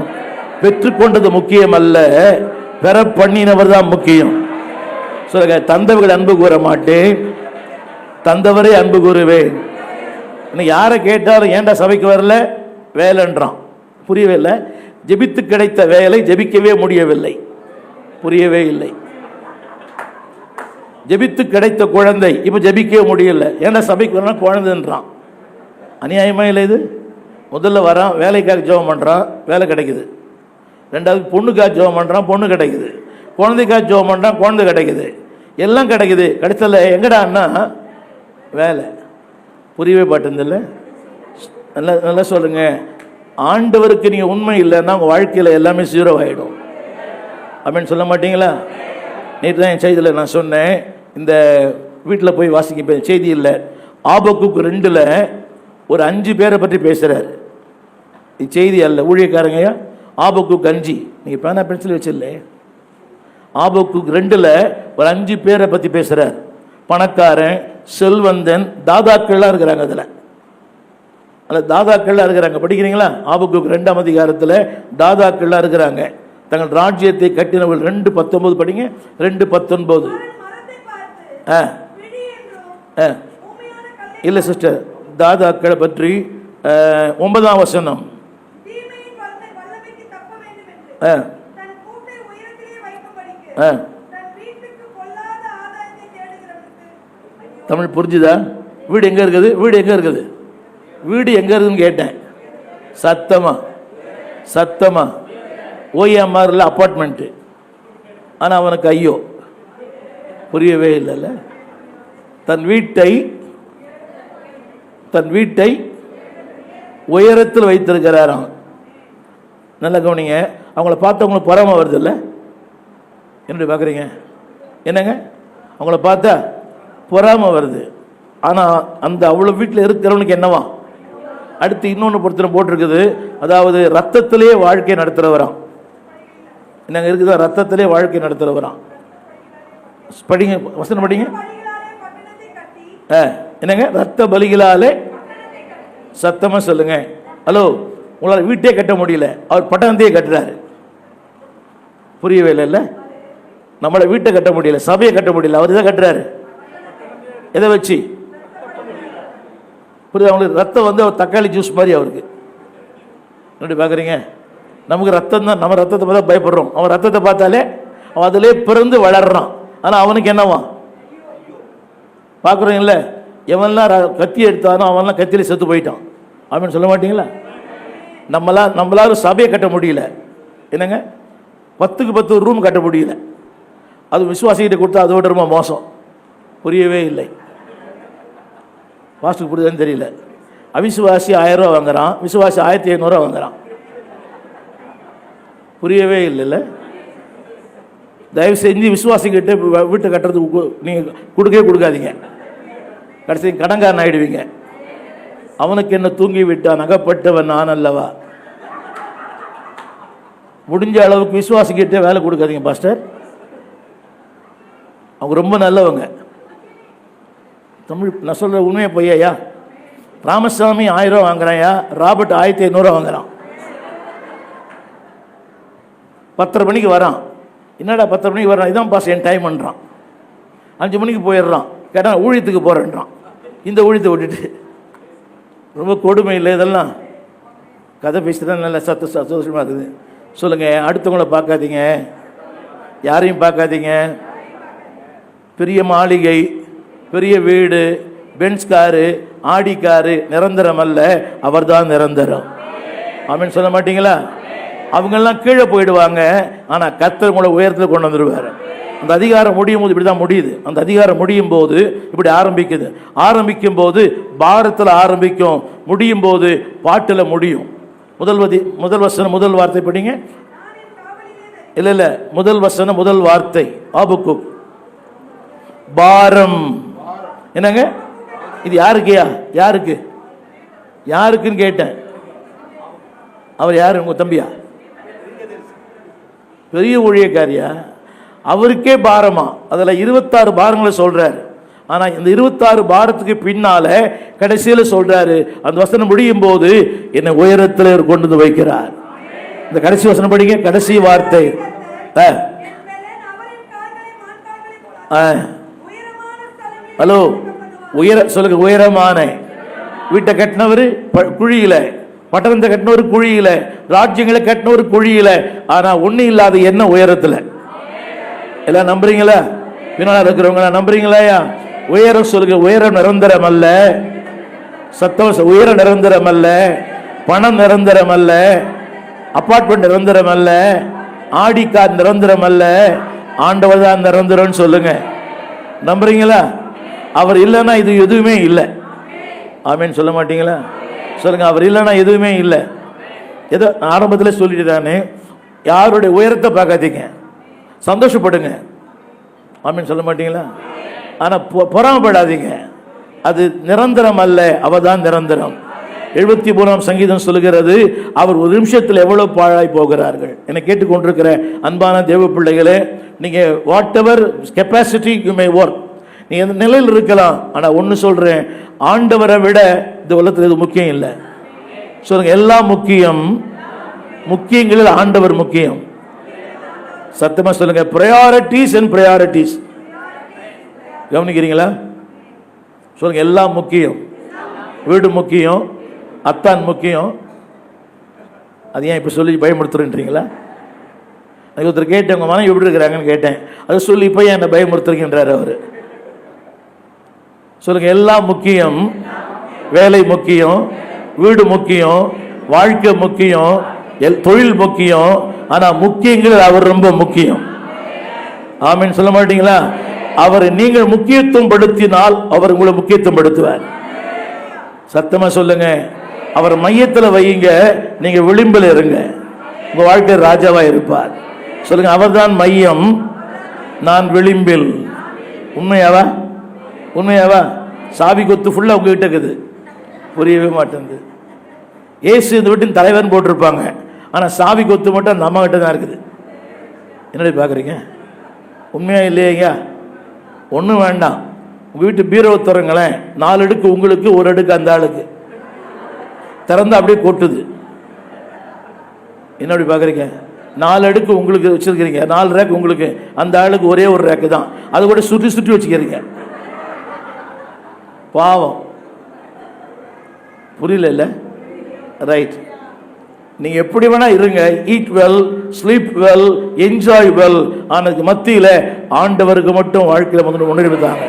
பெற்றுக்கொண்டது முக்கியம் அல்ல, பெற பண்ணினவர் தான் முக்கியம். சொல்லுங்க, தந்தவைகள் அன்பு கூற மாட்டேன், தந்தவரே அன்பு கூறுவேன். இன்னைக்கு யாரை கேட்டாலும் ஏன்டா சபைக்கு வரல, வேலைன்றான். புரியவே இல்லை. ஜெபித்து கிடைத்த வேலை ஜெபிக்கவே முடியவில்லை. புரியவே இல்லை. ஜெபித்து கிடைத்த குழந்தை இப்போ ஜெபிக்கவே முடியல, ஏன்டா சபைக்கு வரணும், குழந்தைன்றான். அநியாயமா இல்லை இது? முதல்ல வரான், வேலைக்காக ஜெபம் பண்ணுறான், வேலை கிடைக்குது. ரெண்டாவது பொண்ணுக்காக ஜெபம் பண்ணுறான், பொண்ணு கிடைக்குது. குழந்தைக்காக ஜெபம் பண்ணுறான், குழந்தை கிடைக்குது. எல்லாம் கிடைக்குது. கிடைச்சல எங்கடான்னா வேலை. புரியவே பாட்டுதில்ல. நல்லா நல்லா சொல்லுங்க. ஆண்டவருக்கு நீங்க உண்மை இல்லைன்னா உங்க வாழ்க்கையில எல்லாமே 0 ஆயிடும். அப்படின்னு சொல்ல மாட்டீங்களா? நேற்று தான் என் செய்தியில் நான் சொன்னேன், இந்த வீட்டில் போய் வாசிக்க செய்தி இல்லை, ஆபக்குக்கு 2ல் ஒரு 5 பேரை பற்றி பேசுறாரு. இது செய்தி அல்ல, ஊழியக்காரங்க. ஆபக்குக்கு 5, நீங்க பேனா பென்சில் வச்சிடல, ஆபக்குக்கு 2ல் ஒரு 5 பேரை பற்றி பேசுறார். பணக்காரன், செல்வந்தன், தாதாக்கள்லாம் இருக்கிறாங்க. அதில் தாதாக்கள்லாம் இருக்கிறாங்க. படிக்கிறீங்களா? ஆபக்குக்கு 2ஆம் அதிகாரத்தில் தாதாக்கள்லாம் இருக்கிறாங்க. தங்கள் ராஜ்யத்தை கட்டினவர்கள். 2:19 படிங்க. 2:19. இல்லை சிஸ்டர், தாதாக்களை பற்றி 9ஆம் வசனம். தமிழ் புரிஞ்சுதா? வீடு எங்க இருக்குது? வீடு எங்க இருக்குது? வீடு எங்க இருக்குன்னு கேட்டேன். சத்தமா சத்தமா. ஓஎம்ஆர்ல அப்பார்ட்மெண்ட். ஆனா அவனுக்கு ஐயோ புரியவே இல்லைல்ல. தன் வீட்டை உயரத்தில் வைத்திருக்கிறாராம். நல்லா கவனிங்க. அவங்கள பார்த்து அவங்களுக்கு பொறாமை வருது இல்லை? என்னடி பார்க்குறீங்க? என்னங்க? அவங்கள பார்த்தா பொறாமை வருது. ஆனால் அந்த அவ்வளோ வீட்டில் இருக்கிறவனுக்கு என்னவா? அடுத்து இன்னொன்று பொறுத்தனை போட்டிருக்குது, அதாவது ரத்தத்திலே வாழ்க்கை நடத்துகிறவராம். என்னங்க இருக்குதா? ரத்தத்திலே வாழ்க்கை நடத்துகிறவராம். படிங்க, வசனம் படிங்க. என்னங்க? ரத்த பலிகளாலே. சத்தமாக சொல்லுங்க. ஹலோ, உங்களால் வீட்டே கட்ட முடியல, அவர் பட்டணத்தையே கட்டுறாரு. புரியவே இல்லை. நம்மளை வீட்டை கட்ட முடியல, சபையை கட்ட முடியல, அவர் இதை கட்டுறாரு. எதை வச்சு? புரியுது? அவங்களுக்கு ரத்தம் வந்து அவர் தக்காளி ஜூஸ் மாதிரி அவருக்கு. எப்படி பார்க்குறீங்க? நமக்கு ரத்தம் தான், நம்ம ரத்தத்தை பார்த்தா பயப்படுறோம். அவன் ரத்தத்தை பார்த்தாலே அவன் அதிலே பிறந்து வளர்றான். ஆனால் அவனுக்கு என்னவா பார்க்குறீங்கள? எவன்லாம் கத்தி எடுத்தானோ அவன்லாம் கத்தியில செத்து போயிட்டான். அப்படின்னு சொல்ல மாட்டீங்களா? நம்மளால சபையை கட்ட முடியல. என்னங்க? 10க்கு 10 ரூம் கட்ட முடியல. அது விசுவாசிக்கிட்ட கொடுத்தா அதோட ரொம்ப மோசம். புரியவே இல்லை. வாஸ்துக்கு புரியுதுன்னு தெரியல. அவிசுவாசி 1000 ரூபா வாங்குறான், விசுவாசி 1500 ரூபா வாங்குறான். புரியவே இல்லைல்ல. தயவு செஞ்சு விசுவாசிக்கிட்ட வீட்டை கட்டுறதுக்கு நீங்கள் கொடுக்கவே கொடுக்காதீங்க. கடைசி கடன்காரன் ஆயிடுவீங்க. அவனுக்கு என்ன தூங்கி விட்டான், அகப்பட்டவன் நான் அல்லவா. முடிஞ்ச அளவுக்கு விசுவாசிக்கிட்டே வேலை கொடுக்காதீங்க பாஸ்டர். அவங்க ரொம்ப நல்லவங்க. தமிழ் நான் சொல்ற உண்மையை பொய்யா? ராமசாமி 1000 ரூபா வாங்குறாயா, ராபர்ட் 1500 ரூபா வாங்குறான். 10:30 மணிக்கு வரான். என்னடா 10:30 மணிக்கு வரான்? இதான் பாஸ் என் டைம் பண்ணுறான். 5 மணிக்கு போயிடுறான். கேட்டால் ஊழியத்துக்கு போகிறேன்றான். இந்த ஊழியத்தை விட்டுட்டு. ரொம்ப கொடுமை இல்லை இதெல்லாம்? கதை பேசிட்டு தான் நல்ல சந்தோஷமாக இருக்குது. சொல்லுங்கள், அடுத்தவங்கள பார்க்காதீங்க, யாரையும் பார்க்காதீங்க. பெரிய மாளிகை, பெரிய வீடு, பென்ஸ் காரு, ஆடி காரு நிரந்தரம் அல்ல, அவர் தான் நிரந்தரம். ஆமென் சொல்ல மாட்டீங்களா? அவங்கெல்லாம் கீழே போயிடுவாங்க, ஆனால் கர்த்தர் உங்களை உயரத்தில் கொண்டு வந்துடுவார். அந்த அதிகாரம் முடியும் போது இப்படி தான் முடியுது. அந்த அதிகாரம் முடியும் போது இப்படி ஆரம்பிக்குது. ஆரம்பிக்கும் போது பாரத்தில் ஆரம்பிக்கும், முடியும் போது பாட்டில் முடியும். முதல் வசனம் முதல் வார்த்தை படிங்க. இல்லை, முதல் வசனம் முதல் வார்த்தை. ஆபக்குக் பாரம். என்னங்க இது? யாருக்கையா? யாருக்குன்னு கேட்டேன். அவர் யாரு? உங்க தம்பியா? பெரிய ஊழியக்காரியா? அவருக்கே பாரமா? அதில் 26 பாரங்களை சொல்றாரு. ஆனா இந்த 26 பாரத்துக்கு பின்னால கடைசியில சொல்றாரு, அந்த வசனம் முடியும் போது என்னை உயரத்தில் கொண்டு வந்து வைக்கிறார். இந்த கடைசி வசனம் படிங்க, கடைசி வார்த்தை. ஹலோ, சொல்லுங்க. உயரமான வீட்டை கட்டினவர் குழியில, பட்டணத்தை கட்டினவர் குழியில, ராஜ்யங்களை கட்டினவர் குழியில, ஆனா ஒண்ணு இல்லாத என்ன உயரத்துல. எல்லாம் நம்புறீங்களா? பின்னால இருக்கிறவங்க நம்புறீங்களா? உயரம் சொல்லுங்க. உயரம் நிரந்தரம் அல்ல. சத்தம். உயரம் நிரந்தரம் அல்ல. பணம் நிரந்தரம் அல்ல. அபார்ட்மெண்ட் நிரந்தரம் அல்ல. ஆடி கார் நிரந்தரம் அல்ல. ஆண்டவர் தான் நிரந்தரம் சொல்லுங்க. நம்புறீங்களா? அவர் இல்லைன்னா இது எதுவுமே இல்லை. ஆமேன்னு சொல்ல மாட்டீங்களா? சொல்லுங்க. அவர் இல்லைன்னா எதுவுமே இல்லை. ஏதோ ஆரம்பத்தில் சொல்லிட்டு யாருடைய உயரத்தை பார்க்காதீங்க, சந்தோஷப்படுங்க. ஆமீன் சொல்ல மாட்டீங்களா? ஆனால் பொறாமப்படாதீங்க, அது நிரந்தரம் அல்ல, அவதான் நிரந்தரம். 73ஆம் சங்கீதம் சொல்லுகிறது, அவர் ஒரு நிமிஷத்தில் எவ்வளவு பாழாய் போகிறார்கள். என்னை கேட்டுக்கொண்டிருக்கிற அன்பான தேவ பிள்ளைகளே, நீங்க what ever capacity you may work, நீ எந்த நிலையில் இருக்கலாம். ஆனால் ஒன்று சொல்றேன், ஆண்டவரை விட இந்த உலகத்தில் இது முக்கியம் இல்லை. சொல்லுங்க, எல்லாம் முக்கியம், முக்கியங்களில் ஆண்டவர் முக்கியம். சத்தமா சொல்லுங்க, பிரையாரிட்டிஸ் அண்ட் பிரையாரிட்டிஸ். கவனிக்கிறீங்களா? சொல்லுங்க, எல்லாம் முக்கியம். வீடு முக்கியம், அத்தான் முக்கியம். அது ஏன் இப்போ சொல்லி பயமுறுத்துறீங்களா? எனக்கு ஒருத்தர் கேட்டேன், உங்கள் மனைவி எப்படி இருக்கிறாங்கன்னு கேட்டேன். அதை சொல்லி இப்போ ஏன் என்னை பயமுறுத்துறீங்கன்றார் அவர். சொல்லுங்க, எல்லாம் முக்கியம், வேலை முக்கியம், வீடு முக்கியம், வாழ்க்கை முக்கியம், தொழில் முக்கியம். ஆனால் முக்கியங்கள் அவர் ரொம்ப முக்கியம். ஆமீன் சொல்ல மாட்டீங்களா? அவரை நீங்கள் முக்கியத்துவம் படுத்தினால் அவர் உங்களை முக்கியத்துவம் படுத்துவார். சத்தமா சொல்லுங்க, அவர் மையத்தில் வையுங்க, நீங்க விளிம்பில் இருங்க, உங்க வாழ்க்கை ராஜாவா இருப்பார். சொல்லுங்க, அவர்தான் மையம், நான் விளிம்பில். உண்மையாவா? உண்மையாவா? சாவி கொத்து ஃபுல்லா உங்ககிட்ட இருக்குது, புரியவே மாட்டேங்குது. ஏசு இந்த வீட்டின் தலைவன் போட்டிருப்பாங்க, ஆனா சாவி கொத்து மட்டும் அந்த அம்மா கிட்ட தான் இருக்குது. என்னடி பாக்குறீங்க? உண்மையா இல்லையா? ஒன்றும் வேண்டாம், உங்க வீட்டு பீரோவை திறங்களேன், 4 அடுக்கு உங்களுக்கு, 1 அடுக்கு அந்த ஆளுக்கு, திறந்து அப்படியே கொட்டுது. என்ன அப்படி பாக்குறீங்க? 4 அடுக்கு உங்களுக்கு வச்சிருக்கிறீங்க, 4 ரேக் உங்களுக்கு, அந்த ஆளுக்கு ஒரே ஒரு ரேக்கு தான், அது கூட சுற்றி சுற்றி வச்சுக்கிறீங்க. பாவம், புரியல இல்ல? ரைட். நீங்க எப்படி வேணா இருங்க, eat well, sleep well, enjoy well. ஆனதுக்கு மத்தியில் ஆண்டவருக்கு மட்டும் வாழ்க்கையில் வந்து முன்னுரிமை தாங்க.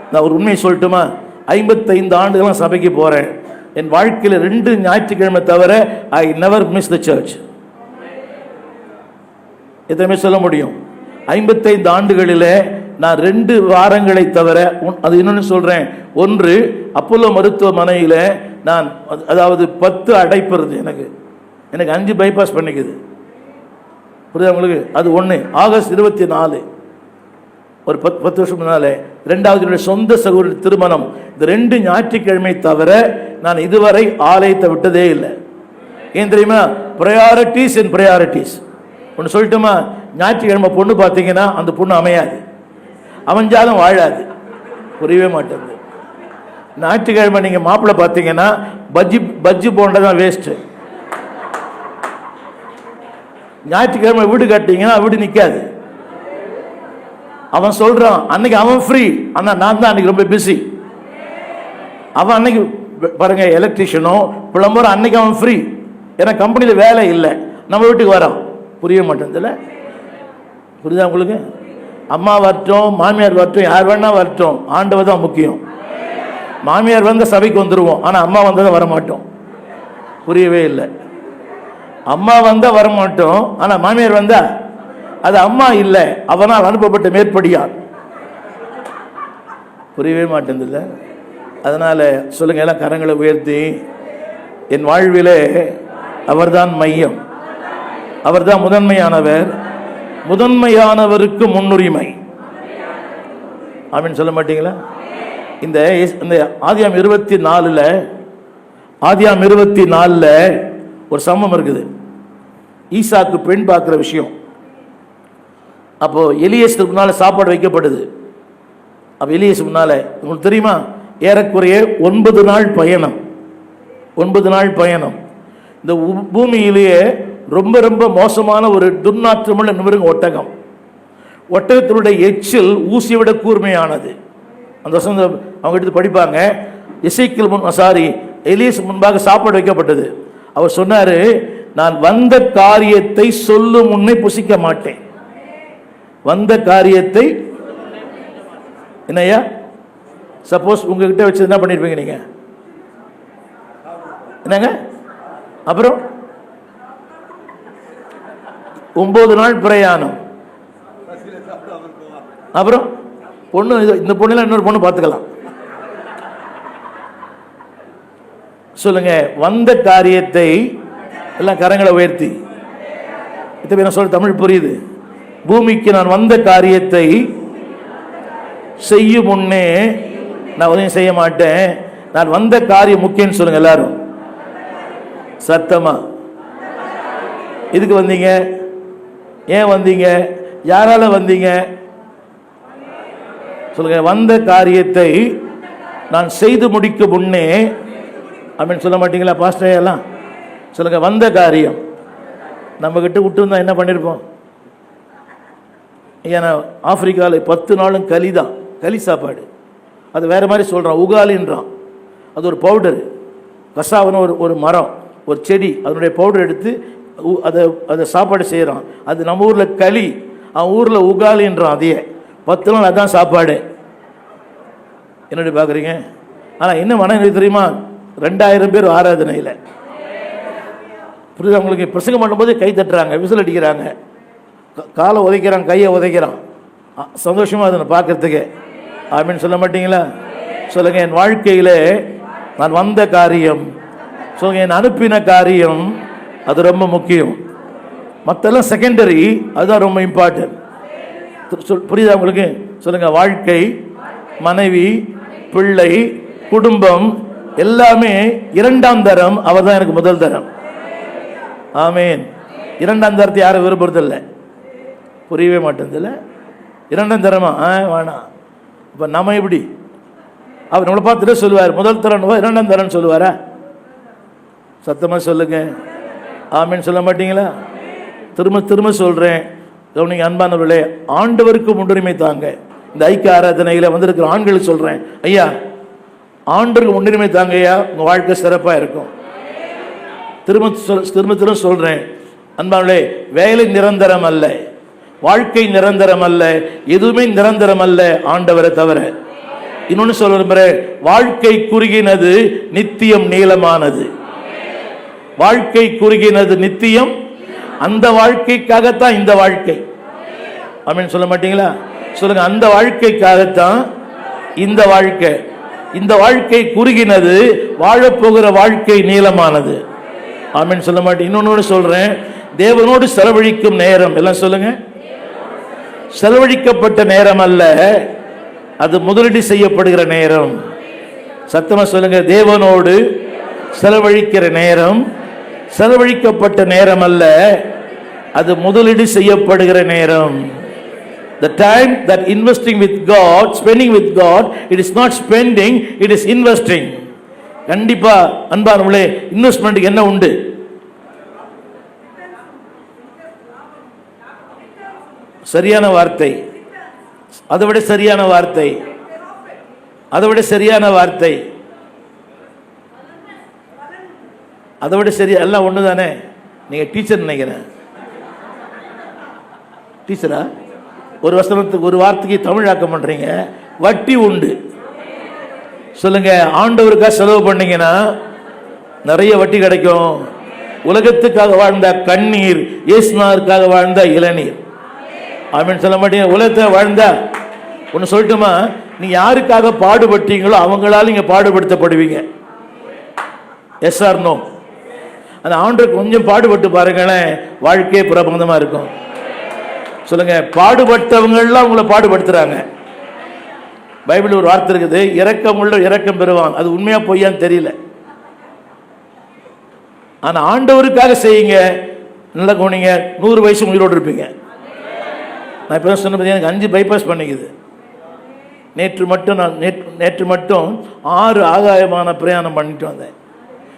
நான் ஒரு உண்மையை சொல்லட்டுமா? 55 ஆண்டுகளாக சபைக்கு போறேன். என் வாழ்க்கையில் 2 ஞாயிற்றுக்கிழமை தவிர I never miss the church. எத்தனை சொல்ல முடியும்? 55 ஆண்டுகளில் நான் 2 வாரங்களை தவிர, அது இன்னொன்று சொல்றேன். ஒன்று, அப்போலோ மருத்துவமனையில் நான், அதாவது 10 அடைப்பு இருந்தது எனக்கு 5 பைபாஸ் பண்ணிக்குது. புரியுதா உங்களுக்கு? அது ஒன்று. ஆகஸ்ட் 24, ஒரு 10 வருஷம் முன்னாலே. 2வது என்னுடைய சொந்த சகோதரி திருமணம். இந்த 2 ஞாயிற்றுக்கிழமை தவிர நான் இதுவரை ஆலயத்தை விட்டதே இல்லை. ஏன் தெரியுமா? Priorities and priorities. ஒன்று சொல்லட்டுமா? ஞாயிற்றுக்கிழமை பொண்ணு பார்த்தீங்கன்னா அந்த பொண்ணு அமையாது, அமைஞ்சாலும் வாழாது, புரியவே மாட்டேங்குது. ஞாயிற்றுக்கிழமை நீங்க மாப்பிள்ளை பார்த்தீங்கன்னா பஜ்ஜி போண்டதான் வேஸ்ட். ஞாயிற்றுக்கிழமை வீடு கட்டிங்கன்னா வீடு நிற்காது. அவன் சொல்றான், அன்னைக்கு அவன் ஃப்ரீ, ஆனா நான் தான் அன்னைக்கு ரொம்ப பிஸி. அவன் அன்னைக்கு பாருங்க, எலக்ட்ரிஷியனோ பிளம்பரோ அன்னைக்கு அவன் ஃப்ரீ, ஏன்னா கம்பெனியில் வேலை இல்லை, நம்ம வீட்டுக்கு வரோம். புரிய மாட்டேங்குதுல்ல? புரியுதா உங்களுக்கு? அம்மா வரட்டும், மாமியார் வரட்டும், யார் வேணா வரட்டும், ஆண்டவர் தான் முக்கியம். மாமியார் வந்த சபைக்கு வந்துடுவோம், ஆனால் அம்மா வந்ததை வரமாட்டோம். புரியவே இல்லை. அம்மா வந்தா வரமாட்டோம், ஆனால் மாமியார் வந்தா அது அம்மா இல்லை, அவனால் அனுப்பப்பட்ட மேற்படியார். புரியவே மாட்டேங்குதுல்ல? அதனால சொல்லுங்க, எல்லாம் கரங்களை உயர்த்தி, என் வாழ்விலே அவர்தான் மையம், அவர்தான் முதன்மையானவர், முதன்மையானவருக்கு முன்னுரிமை. ஆமீன் சொல்ல மாட்டீங்களா? இந்த ஆதியாம் 24ல் ஒரு சம்பவம் இருக்குது. ஈசாக்கு பெண் பார்க்கிற விஷயம். அப்போ எலியேசுக்கு முன்னால சாப்பாடு வைக்கப்படுது. அப்ப எலியேசு முன்னால, உங்களுக்கு தெரியுமா, ஏறக்குறைய 9 நாள் பயணம். 9 நாள் பயணம். இந்த பூமியிலேயே ரொம்ப ரொம்ப மோசமான ஒரு துர்நாற்றமுள்ள நிமிருங்க ஒட்டகம். ஒட்டகத்தினுடைய எச்சில் ஊசியை விட கூர்மையானது. அந்த வசந்த அவங்க எடுத்து படிப்பாங்க. எலியேசு முன்பாக சாப்பாடு வைக்கப்பட்டது. அவர் சொன்னாரு, நான் வந்த காரியத்தை சொல்லும் முன்னே புசிக்க மாட்டேன். வந்த காரியத்தை என்னையா? சப்போஸ் உங்ககிட்ட வச்சு என்ன பண்ணிருப்பீங்க நீங்க? என்னங்க? அப்புறம் 9 நாள் பிரயாணம். அப்புறம் பொண்ணு, இந்த பொண்ணுல இன்னொரு பொண்ணு பார்த்துக்கலாம். சொல்லுங்க, வந்த காரியத்தை எல்லாம் கரங்களை உயர்த்தி. இத்தனை நான் சொல்ல தமிழ் புரியுது. பூமிக்கு நான் வந்த காரியத்தை செய்யும் முன்னே நான் உதவி செய்ய மாட்டேன். நான் வந்த காரியம் முக்கியம் சொல்லுங்க எல்லாரும் சத்தமா. எதுக்கு வந்தீங்க? ஏன் வந்தீங்க? யாரால வந்தீங்க சொல்லுங்க. வந்த காரியத்தை நான் செய்து முடிக்க முன்னே அப்படின்னு சொல்ல மாட்டீங்களா பாஸ்டர் எல்லாம்? சொல்லுங்க. வந்த காரியம் நம்ம கிட்ட விட்டு இருந்தா என்ன பண்ணிருப்போம்? ஏன்னா ஆப்பிரிக்காவில் 10 நாளும் களி தான், களி சாப்பாடு. அது வேற மாதிரி சொல்றான், உகாலின்றான். அது ஒரு பவுடரு. கசாவன்னு ஒரு மரம், ஒரு செடி, அதனுடைய பவுடர் எடுத்து அதை சாப்பாடு செய்கிறான். அது நம்ம ஊரில் களி, அவன் ஊரில் உகாலின்றான். அதையே 10 நாள் அதான் சாப்பாடு. என்னடி பார்க்குறீங்க? ஆனால் என்ன மன தெரியுமா? 2000 பேர் ஆராதனையில். புரியுது அவங்களுக்கு? பிரசங்கம் பண்ணும்போது கை தட்டுறாங்க, விசில் அடிக்கிறாங்க, காலை உதைக்கிறான், கையை உதைக்கிறான். சந்தோஷமாக அதை பார்க்கறதுக்கு. அப்படின்னு சொல்ல மாட்டீங்களா? சொல்லுங்க. என் வாழ்க்கையில் நான் வந்த காரியம், சொல்லுங்க, என் அனுப்பின காரியம், அது ரொம்ப முக்கியம். மற்றெல்லாம் செகண்டரி, அதுதான் ரொம்ப இம்பார்ட்டன்ட். புரியுதா உங்களுக்கு? சொல்லுங்க. வாழ்க்கை, மனைவி, பிள்ளை, குடும்பம் எல்லாமே 2ஆம் தரம். அவர் தான் எனக்கு முதல் தரம். ஆமீன். 2ஆம் தரத்தை யாரும் விரும்புறதில்லை. புரியவே மாட்டேங்குதுல்ல? 2ஆம் தரமா வேணாம். இப்போ நம்ம எப்படி? அவர் நம்மளை பார்த்துட்டு சொல்லுவார் முதல் தரம், 2ஆம் தரம் சொல்லுவாரா? சத்தமாக சொல்லுங்க. ஆமீன் சொல்ல மாட்டீங்களா? திரும்ப திரும்ப சொல்கிறேன், கவனிங்க அன்பானவர்களே. ஆண்டவருக்கு முன்னுரிமை தாங்க. இந்த ஐக்கிய ஆராதனையில் வந்திருக்கிற ஆண்களுக்கு சொல்கிறேன், ஐயா ஆண்டவருக்கு முன்னுரிமை தாங்க ஐயா, உங்கள் வாழ்க்கை சிறப்பாக இருக்கும். திரும்ப திரும்ப சொல்கிறேன் அன்பானவர்களே, வேலை நிரந்தரம் அல்ல, வாழ்க்கை நிரந்தரம் அல்ல, எதுவுமே நிரந்தரம் அல்ல ஆண்டவரை தவிர. இன்னொன்று சொல்ல விரும்புகிறேன், வாழ்க்கை குறுகினது, நித்தியம் நீளமானது. வாழ்க்கை குறுகினது, நித்தியம். அந்த வாழ்க்கைக்காகத்தான் இந்த வாழ்க்கை. ஆமீன் சொல்ல மாட்டீங்களா? சொல்லுங்க. அந்த வாழ்க்கைக்காகத்தான் இந்த வாழ்க்கை. இந்த வாழ்க்கை குறுகினது, வாழப்போகிற வாழ்க்கை நீளமானது. ஆமீன் சொல்ல மாட்டேன். இன்னொன்னு சொல்றேன், தேவனோடு செலவழிக்கும் நேரம், எல்லாம் சொல்லுங்க, செலவழிக்கப்பட்ட நேரம் அல்ல, அது முதலீடு செய்யப்படுகிற நேரம். சத்தமா சொல்லுங்க. தேவனோடு செலவழிக்கிற நேரம் செலவழிக்கப்பட்ட நேரம் அல்ல, அது முதலீடு செய்யப்படுகிற நேரம். The time that investing with God, spending with God, it is not spending, it is investing. கண்டிப்பா அன்பானவர்களே, இன்வெஸ்ட்மென்ட் என்ன உண்டு? சரியான வார்த்தை, அதை விட சரியான வார்த்தை, அதை விட சரியான வார்த்தை, அதை விட சரி, எல்லாம் ஒன்று தானே. நீங்கள் டீச்சர் நினைக்கிறேன், டீச்சரா? ஒரு வசனத்துக்கு ஒரு வார்த்தைக்கு தமிழாக்கம் பண்ணுறீங்க. வட்டி உண்டு. சொல்லுங்க. ஆண்டவருக்காக செலவு பண்ணீங்கன்னா நிறைய வட்டி கிடைக்கும். உலகத்துக்காக வாழ்ந்த கண்ணீர், இயேசுநாதருக்காக வாழ்ந்த இளநீர். ஆமீன் சொல்ல மாட்டீங்க? உலகத்தை வாழ்ந்தா ஒன்று சொல்லட்டுமா, நீங்க யாருக்காக பாடுபட்டீங்களோ அவங்களால நீங்க பாடுபடுத்தப்படுவீங்க. S R no? அந்த ஆண்டவருக்கு கொஞ்சம் பாடுபட்டு பாருங்களேன், வாழ்க்கையே பிரபந்தமா இருக்கும். சொல்லுங்க. பாடுபட்டவங்கெல்லாம் உங்களை பாடுபடுத்துறாங்க. பைபிள் ஒரு வார்த்தை இருக்குது, இரக்கம் உள்ள இரக்கம் பெறுவான். அது உண்மையா பொய்யான்னு தெரியல. ஆனா ஆண்டவருக்காக செய்யுங்க. நல்லா கவனிங்க, 100 வயசு உயிரோடு இருப்பீங்க. நான் இப்போ சொன்ன பற்றி எனக்கு 5 பைபாஸ் பண்ணிக்குது. நேற்று மட்டும் 6 ஆகாயமான பிரயாணம் பண்ணிட்டு வந்தேன்.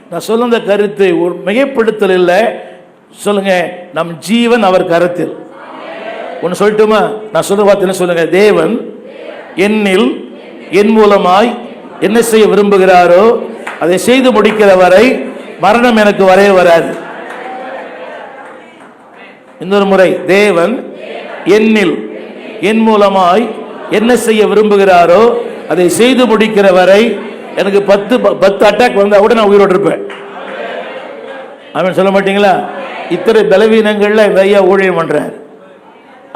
நான் சொல்ல இந்த கருத்து ஒரு மிகைப்படுத்தல் இல்லை. சொல்லுங்க. நம் ஜீவன் அவர் கருத்தில். ஒன்று சொல்லட்டுமா? நான் சொல்ல பார்த்தேன்னு சொல்லுங்க. தேவன் என்னில் என் மூலமாய் என்ன செய்ய விரும்புகிறாரோ அதை செய்து முடிக்கிற வரை மரணம் எனக்கு வரவே வராது. இன்னொரு முறை, தேவன் என்னில் என் மூலமாய் என்ன செய்ய விரும்புகிறாரோ அதை செய்து முடிக்கிற வரை எனக்கு 10 அட்டாக் வந்தா கூட நான் உயிரோடு இருப்பேன். அவன் சொல்ல மாட்டீங்களா? இத்தனை பலவீனங்கள்ல ஐயா ஊழியம் பண்றார்.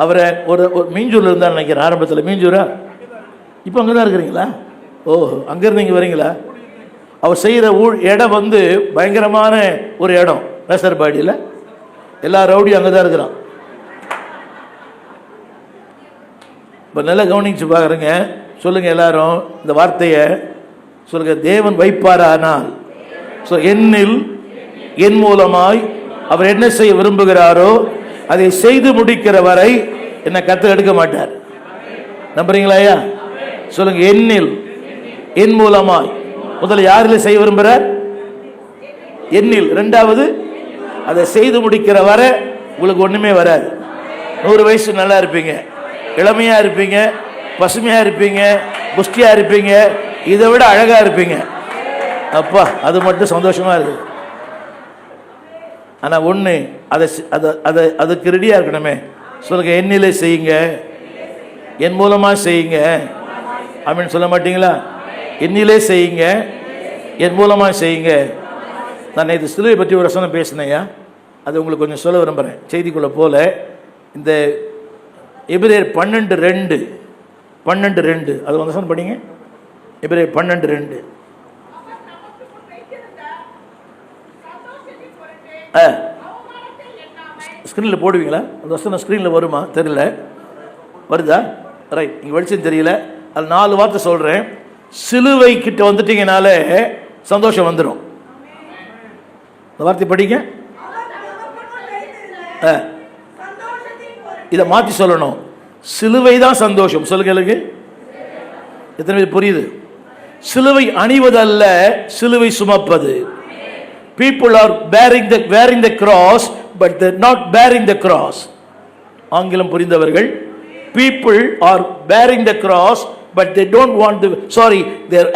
அவரை ஒரு மீஞ்சூர்ல இருந்தா நினைக்கிறேன், ஆரம்பத்தில். மீஞ்சூரா? இப்போ அங்கே தான் இருக்கிறீங்களா? ஓ, அங்கேருந்து இங்கே வரீங்களா? அவர் செய்கிற இடம் பயங்கரமான ஒரு இடம். வேசர்பாடியில் எல்லா ரவுடியும் அங்கே தான் இருக்கிறான். இப்போ நல்லா கவனிச்சு பாருங்க. சொல்லுங்க எல்லாரும் இந்த வார்த்தையை சொல்லுங்க. தேவன் வைப்பாரானால் என்னில் என் மூலமாய் அவர் என்ன செய்ய விரும்புகிறாரோ அதை செய்து முடிக்கிற வரை என்ன கத்து எடுக்க மாட்டார். நம்புறீங்களா ஐயா? சொல்லுங்க. என்னில் என் மூலமாய். முதல்ல யாரில் செய்ய விரும்புகிறார்? என்னில். ரெண்டாவது அதை செய்து முடிக்கிற வரை உங்களுக்கு ஒண்ணுமே வராது. 100 வயசு நல்லா இருப்பீங்க, இளமையா இருப்பீங்க, பசுமையா இருப்பீங்க, புஷ்டியா இருப்பீங்க, இதை விட அழகா இருப்பீங்க. அப்பா அது மட்டும் சந்தோஷமா இருக்கு. ஆனா ஒண்ணு, அதுக்கு ரெடியா இருக்கணுமே. சொல்லுங்க. என்னிலே செய்யுங்க, என் மூலமா செய்யுங்க. அப்படின்னு சொல்ல மாட்டீங்களா? என்னிலே செய்யுங்க, என் மூலமா செய்யுங்க. நான் நேற்று சிலுவை பற்றி ஒரு வசனம் பேசினேயா, அது உங்களுக்கு கொஞ்சம் சொல்ல விரும்புகிறேன். செய்திக்குள்ள போல இந்த எபிரேயர் 12:2 அது வசனம் படிங்க. எபிரேயர் 12:2. ஸ்க்ரீனில் போடுவீங்களா? அந்த வசனம் ஸ்க்ரீனில் வருமா தெரியல. வருதா? ரைட். இங்கே வெளிச்சம் தெரியல. அது 4 வார்த்தை சொல்கிறேன். சிலுவை கிட்ட வந்துட்டீங்கனாலே சந்தோஷம் வந்துடும். இந்த வார்த்தை படிங்க. இதை மாற்றி சொல்லணும். சிலுவை தான் சந்தோஷம். சொல்லுங்க. எத்தனை பேர் புரியுது? சிலுவை அணிவதல்ல, சிலுவை சுமப்பது. People are wearing the cross, but they're not bearing the cross. ஆங்கிலம் புரிந்தவர்கள், people are bearing the cross, but they don't want the, they're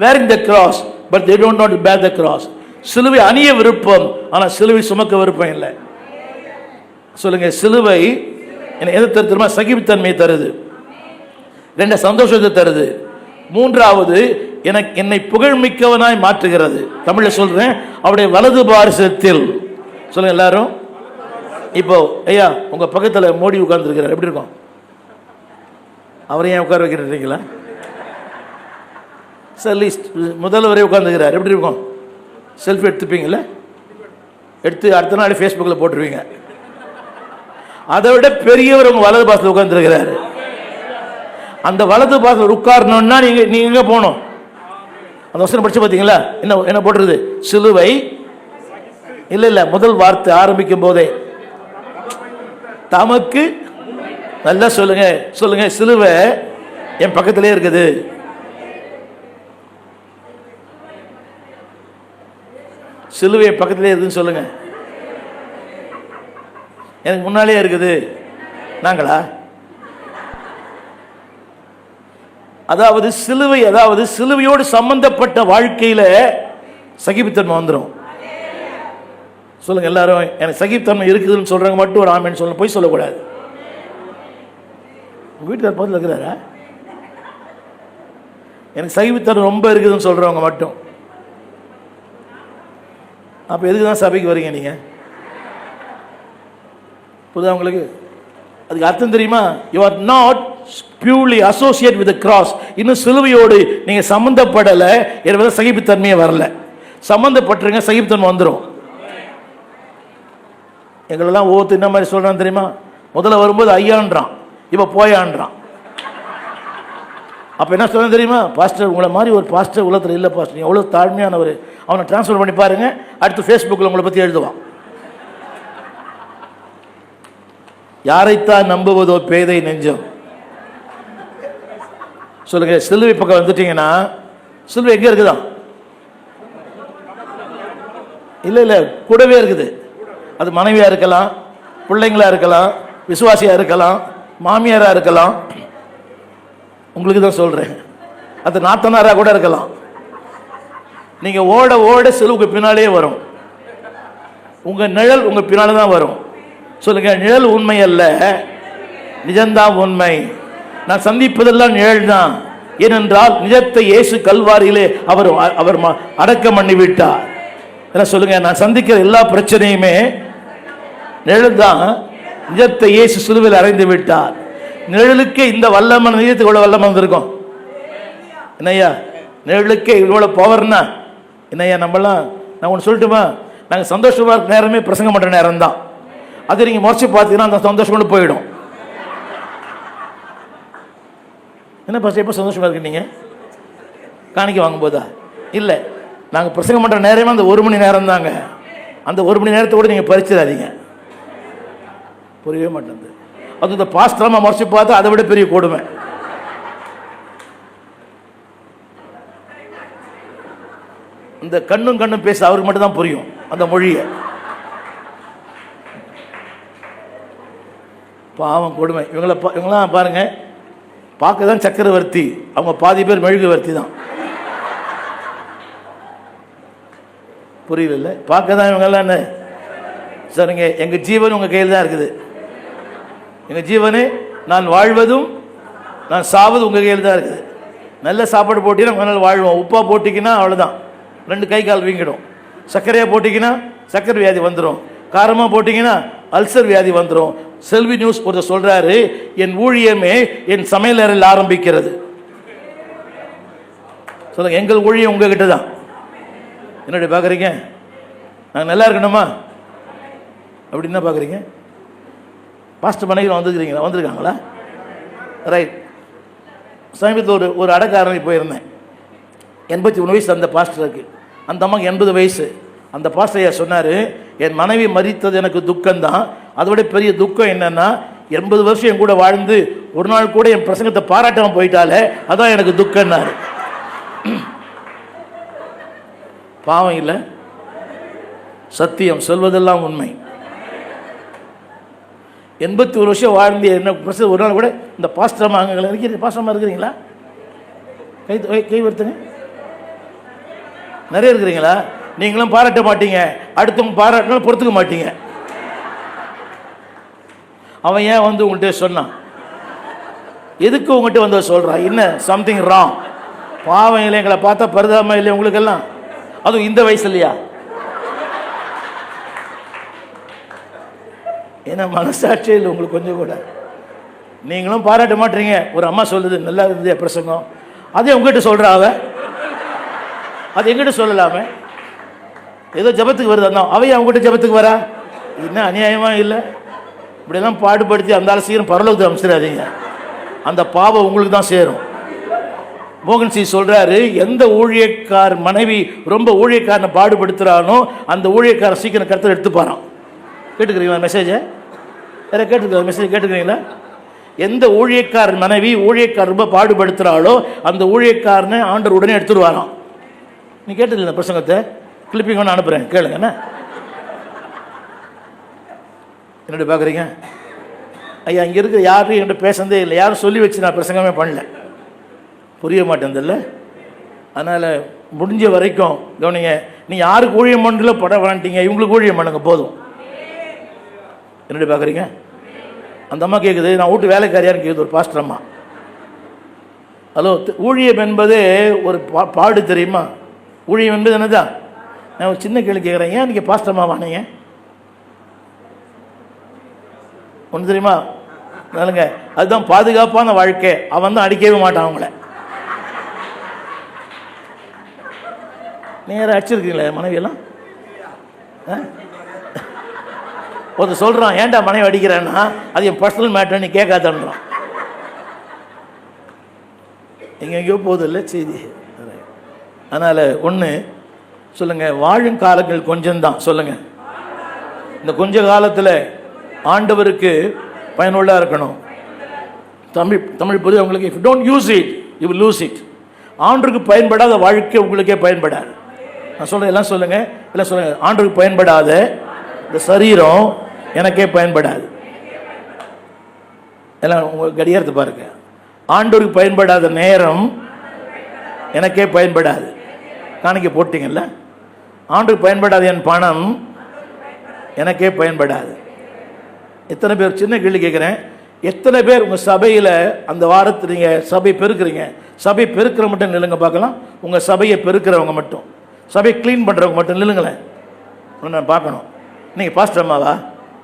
wearing the cross, but they don't want to bear the cross. சிலுவை அணிய விருப்பம், ஆனால் சிலுவை சுமக்க விருப்பம் இல்லை. சொல்லுங்க. சிலுவை எது தருமா? சகிப்புத்தன்மையை தருது. 2 சந்தோஷத்தை தருது. 3வது என்னை புகழ்மிக்கவனாய் மாற்றுகிறது. தமிழில் சொல்றேன், அவருடைய வலது பாரிசத்தில். சொல்லுங்க எல்லாரும். இப்போ ஐயா உங்க பக்கத்தில் மோடி உட்கார்ந்து இருக்கிறார், எப்படி இருக்கும்? அவரையும் உட்கார வைக்கிறீங்களா? சரி, முதல்வரே உட்கார்ந்துக்கிறார், எப்படி இருக்கும்? செல்ஃபி எடுத்துப்பீங்கள? எடுத்து அடுத்த நாள் ஃபேஸ்புக்கில் போட்டுருவீங்க. அதை விட பெரியவர் உங்க வலது பாசத்தில் உட்கார்ந்துருக்கிறாரு. அந்த வலது பாசத்தில் உட்காரணும்னா நீங்க எங்க போகணும்? அந்த வசனம் படிச்சு பார்த்தீங்களா? என்ன போட்டுருது? சிலுவை. இல்ல முதல் வார்த்தை ஆரம்பிக்கும் போதே தமக்கு. நல்லா சொல்லுங்க. சிலுவை என் பக்கத்திலே இருக்குது. சிலுவை பக்கத்திலே இருக்குன்னு சொல்லுங்க. எனக்கு முன்னாலே இருக்குது. நாங்களா? அதாவது சிலுவையோடு சம்பந்தப்பட்ட வாழ்க்கையில சகிப்புத்தன்மை வந்துடும். சொல்லுங்க எல்லாரும். எனக்கு சகிப்புத்தன்மை இருக்குதுன்னு சொல்றாங்க மட்டும் ஒரு ஆமென் சொல்லணும், போய் சொல்லக்கூடாது. உங்க வீட்டுல பக்கத்தில் இருக்கிறாரா? எனக்கு சகிப்புத்தன்மை ரொம்ப இருக்குதுன்னு சொல்றவங்க மட்டும். அப்ப எதுக்கு தான் சபைக்கு வரீங்க நீங்க? புரியுதா உங்களுக்கு? அதுக்கு அர்த்தம் தெரியுமா? You are not purely associate with cross. இன்னும் சிலுவையோடு நீங்க சம்பந்தப்படல, எனவே சகிப்புத்தன்மையே வரல. சம்பந்தப்பட்டுருங்க, சகிப்புத்தன்மை வந்துடும். எங்களெல்லாம் ஒவ்வொருத்தர் என்ன மாதிரி சொல்றான் தெரியுமா? முதல்ல வரும்போது ஐயான்றான், இப்ப போயான்றான். அப்ப என்ன சொல்ல தெரியுமா? பாஸ்டர் உங்களை மாதிரி ஒரு பாஸ்டர் உலகத்தில் இல்லை பாஸ்டர், எவ்வளவு தாழ்மையானவர். அவனை டிரான்ஸ்ஃபர் பண்ணி பாருங்க, அடுத்து ஃபேஸ்புக்கில் உங்களை பத்தி எழுதுவான். யாரைத்தான் நம்புவதோ பேதை நெஞ்சம். சொல்லுங்க. சிலுவை பக்கம் வந்துட்டீங்கன்னா, சிலுவை எங்க இருக்குதான்? இல்ல கூடவே இருக்குது. அது மனைவியா இருக்கலாம், பிள்ளைங்களா இருக்கலாம், விசுவாசியா இருக்கலாம், மாமியாரா இருக்கலாம். உங்களுக்கு தான் சொல்றேன். அது நாத்தனாரா கூட இருக்கலாம். நீங்க ஓட ஓட சிலுவுக்கு பின்னாலே வரும். உங்க நிழல் உங்க பின்னால தான் வரும். சொல்லுங்க. நிழல் உண்மை அல்ல, நிஜம்தான் உண்மை. நான் சந்திப்பதெல்லாம் நிழல் தான். ஏனென்றால் நிஜத்தை இயேசு கல்வாரியிலே அவர் அடக்கம் பண்ணி விட்டார். என்ன சொல்லுங்க? நான் சந்திக்கிற எல்லா பிரச்சனையுமே நிழல் தான். நிஜத்தை இயேசு சிலுவையில் அறைந்து விட்டார். நிழலுக்கே இந்த வல்லமன், நிஜத்துக்கு இவ்வளவு வல்லமன் வந்திருக்கும். என்னையா நிழலுக்கே இவ்வளவு பவர்னா என்னையா? நம்மளாம் நான் ஒன்று சொல்லட்டுமா? நாங்கள் சந்தோஷமாக இருக்கிற நேரமே பிரசங்கம் பண்ணுற நேரம் தான். அது நீங்கள் முறைச்சி பார்த்தீங்கன்னா அந்த சந்தோஷம் கொண்டு போயிடும். என்ன பாஸ்டர் எப்போ சந்தோஷமாக இருக்கு நீங்கள் காணிக்க வாங்கும்போதா? இல்லை, நாங்கள் பிரசங்கம் பண்ணுற நேரமே அந்த 1 மணி நேரம் தாங்க. அந்த 1 மணி நேரத்தை கூட நீங்கள் பறிச்சிடாதீங்க. புரியவே மாட்டேங்குது. அது இந்த பாஸ்டராக முறைச்சி பார்த்தா அதை விட பெரிய கொடுமை. இந்த கண்ணும் பேச அவருக்கு மட்டும் தான் புரியும் அந்த மொழியை. பாவம் கொடுமை. இவங்களாம் பாருங்க, பார்க்க தான் சக்கரவர்த்தி, அவங்க பாதி பேர் மெழுகுவர்த்தி தான். புரியல? பார்க்க தான் இவங்கெல்லாம் என்ன சரிங்க, எங்கள் ஜீவன் உங்கள் கையில் தான் இருக்குது. எங்கள் ஜீவனே, நான் வாழ்வதும் நான் சாவதும் உங்கள் கையில் தான் இருக்குது. நல்ல சாப்பாடு போட்டிங்கன்னா கொஞ்ச நாள் வாழ்வோம். உப்பா போட்டிங்கன்னா அவ்வளோதான், 2 கை கால் வீங்கிடும். சர்க்கரையாக போட்டிங்கன்னா சர்க்கரை வியாதி வந்துடும். காரமாக போட்டிங்கன்னா அல்சர் வியாதி வந்துடும். செல்வி நியூஸ் ஒருத்தர் சொல்கிறாரு, என் ஊழியமே என் சமையல் அறையில் ஆரம்பிக்கிறது. சொல்லுங்க, எங்கள் ஊழியம் உங்ககிட்ட தான். என்னடி பார்க்குறீங்க? நாங்கள் நல்லா இருக்கணுமா அப்படின்னு என்ன பார்க்குறீங்க? பாஸ்டர் மனைவி வந்திருக்காங்களா? ரைட். சமீபத்தில் ஒரு அடக்காரனை போயிருந்தேன். 81 வயசு அந்த பாஸ்டருக்கு. அந்த அம்மாக்கு 80 வயசு. அந்த பாஸ்டர் சொன்னார், என் மனைவி மரித்தது எனக்கு துக்கம்தான். அதை விட பெரிய துக்கம் என்னன்னா, 80 வருஷம் என் கூட வாழ்ந்து ஒரு நாள் கூட என் பிரசங்கத்தை பாராட்டாமல் போயிட்டாலே, அதான் எனக்கு துக்கம்னாரு. பாவம் இல்லை? சத்தியம் சொல்வதெல்லாம் உண்மை. 81 வருஷம் வாழ்ந்து என்ன பிரசங்க ஒரு நாள் கூட இந்த பாஸ்டரமா பாஸ்டரமா இருக்கிறீங்களா? கை வருத்துங்க. நிறைய இருக்கிறீங்களா? நீங்களும் பாராட்ட மாட்டீங்க, அடுத்தவங்க பாராட்டினாலும் பொறுத்துக்க மாட்டீங்க. அவன் ஏன் வந்து உங்கள்கிட்ட சொன்னான்? எதுக்கு உங்கள்கிட்ட வந்து சொல்கிறான்? என்ன சம்திங் ராங்? பாவம் இல்லை, எங்களை பார்த்தா பரிதாபமா இல்லை உங்களுக்கெல்லாம்? அதுவும் இந்த வயசு இல்லையா? ஏன்னா மனசாட்சியே இல்லை உங்களுக்கு கொஞ்சம் கூட. நீங்களும் பாராட்ட மாட்டீங்க. ஒரு அம்மா சொல்லுது, நல்லா இருந்தது பிரசங்கம், அதே உங்ககிட்ட சொல்கிறா. அது எங்கிட்ட சொல்லலாமே? ஏதோ ஜபத்துக்கு வருது அந்த அவைய அவங்ககிட்ட ஜபத்துக்கு வரா? என்ன அநியாயமா இல்லை? இப்படியெல்லாம் பாடுபடுத்தி அந்த ஆள் சீக்கிரம் பரலோகத்தை அமைச்சிடாதீங்க. அந்த பாவம் உங்களுக்கு தான் சேரும். மோகன் சி சொல்றாரு, எந்த ஊழியக்கார் மனைவி ரொம்ப ஊழியக்காரனை பாடுபடுத்துறானோ அந்த ஊழியக்கார சீக்கிரம் கருத்தில் எடுத்துப்பாரான். கேட்டுக்கிறீங்களா மெசேஜை? வேற கேட்டுக்கிறீங்களா மெசேஜ்? கேட்டுக்கிறீங்களா? எந்த ஊழியக்கார மனைவி ஊழியக்கார் ரொம்ப பாடுபடுத்துறாளோ அந்த ஊழியக்காரனை ஆண்டவர் உடனே எடுத்துருவாராம். நீ கேட்டதில்லை பிரசங்கத்தை? கிளிப்பிங் ஒன்று அனுப்புகிறேன், கேளுங்க. என்ன என்னோட பார்க்குறீங்க? ஐயா, இங்கே இருக்கிற யாரும் என்கிட்ட பேசுனதே இல்லை. யாரும் சொல்லி வச்சு நான் பிரசங்கமே பண்ணல. புரிய மாட்டேன்தில்ல. அதனால் முடிஞ்ச வரைக்கும் கவனிங்க. நீ யாருக்கு ஊழியம் பண்ணல பட வேண்டிங்க, இவங்களுக்கு ஊழியம் பண்ணுங்க போதும். என்னோட பார்க்குறீங்க? அந்த அம்மா கேட்குது, நான் வீட்டு வேலைக்காரியான்னு கேட்குது ஒரு பாஸ்டர் அம்மா. ஹலோ, ஊழியம் என்பது ஒரு பாடு தெரியுமா? ஊழியம் என்பது என்னதான்? நான் ஒரு சின்ன கேள்வி கேட்குறேன், ஏன் நீங்கள் பாஸ்டர் அம்மா வானீங்க? ஒன்று தெரியுமா? நல்லங்க, அதுதான் பாதுகாப்பான வாழ்க்கை. அவன் தான் அடிக்கவே மாட்டான் அவங்கள. நேராக அடிச்சிருக்கீங்களே மனைவியெல்லாம்? ஒருத்தர் சொல்கிறான், ஏன்டா மனைவி அடிக்கிறேன்னா அது என் பர்சனல் மேட்டர், நீ கேட்காதன்றான். எங்கெங்கயோ போகுது இல்லை செய்தி. அதனால் ஒன்று சொல்லுங்கள், வாழும் காலங்கள் கொஞ்சம்தான். சொல்லுங்கள், இந்த கொஞ்ச காலத்தில் ஆண்டவருக்கு பயனுள்ளதாக இருக்கணும். தமிழ் புரியுது உங்களுக்கு? If you don't use it you will lose it. ஆண்டவருக்கு பயன்படாத வாழ்க்கை உங்களுக்கே பயன்படாது. நான் சொல்கிறேன், எல்லாம் சொல்லுங்கள், எல்லாம் சொல்லுங்கள். ஆண்டவருக்கு பயன்படாத இந்த சரீரம் எனக்கே பயன்படாது. எல்லாம் உங்கள் கடிகாரத்தை பாருங்க. ஆண்டவருக்கு பயன்படாத நேரம் எனக்கே பயன்படாது. காணிக்க போட்டீங்கல்ல? ஆண்டவருக்கு பயன்படாத என் பணம் எனக்கே பயன்படாது. எத்தனை பேர், சின்ன கேள்வி கேட்குறேன், எத்தனை பேர் உங்கள் சபையில் அந்த வாரத்தில் நீங்கள் சபை பெருக்கிறீங்க? சபை பெருக்கிற மட்டும் நில்லுங்க பார்க்கலாம். உங்கள் சபையை பெருக்கிறவங்க மட்டும், சபையை க்ளீன் பண்ணுறவங்க மட்டும் நில்லுங்களேன். நான் பார்க்கணும். நீங்கள் பாஸ்டர் அம்மாவா?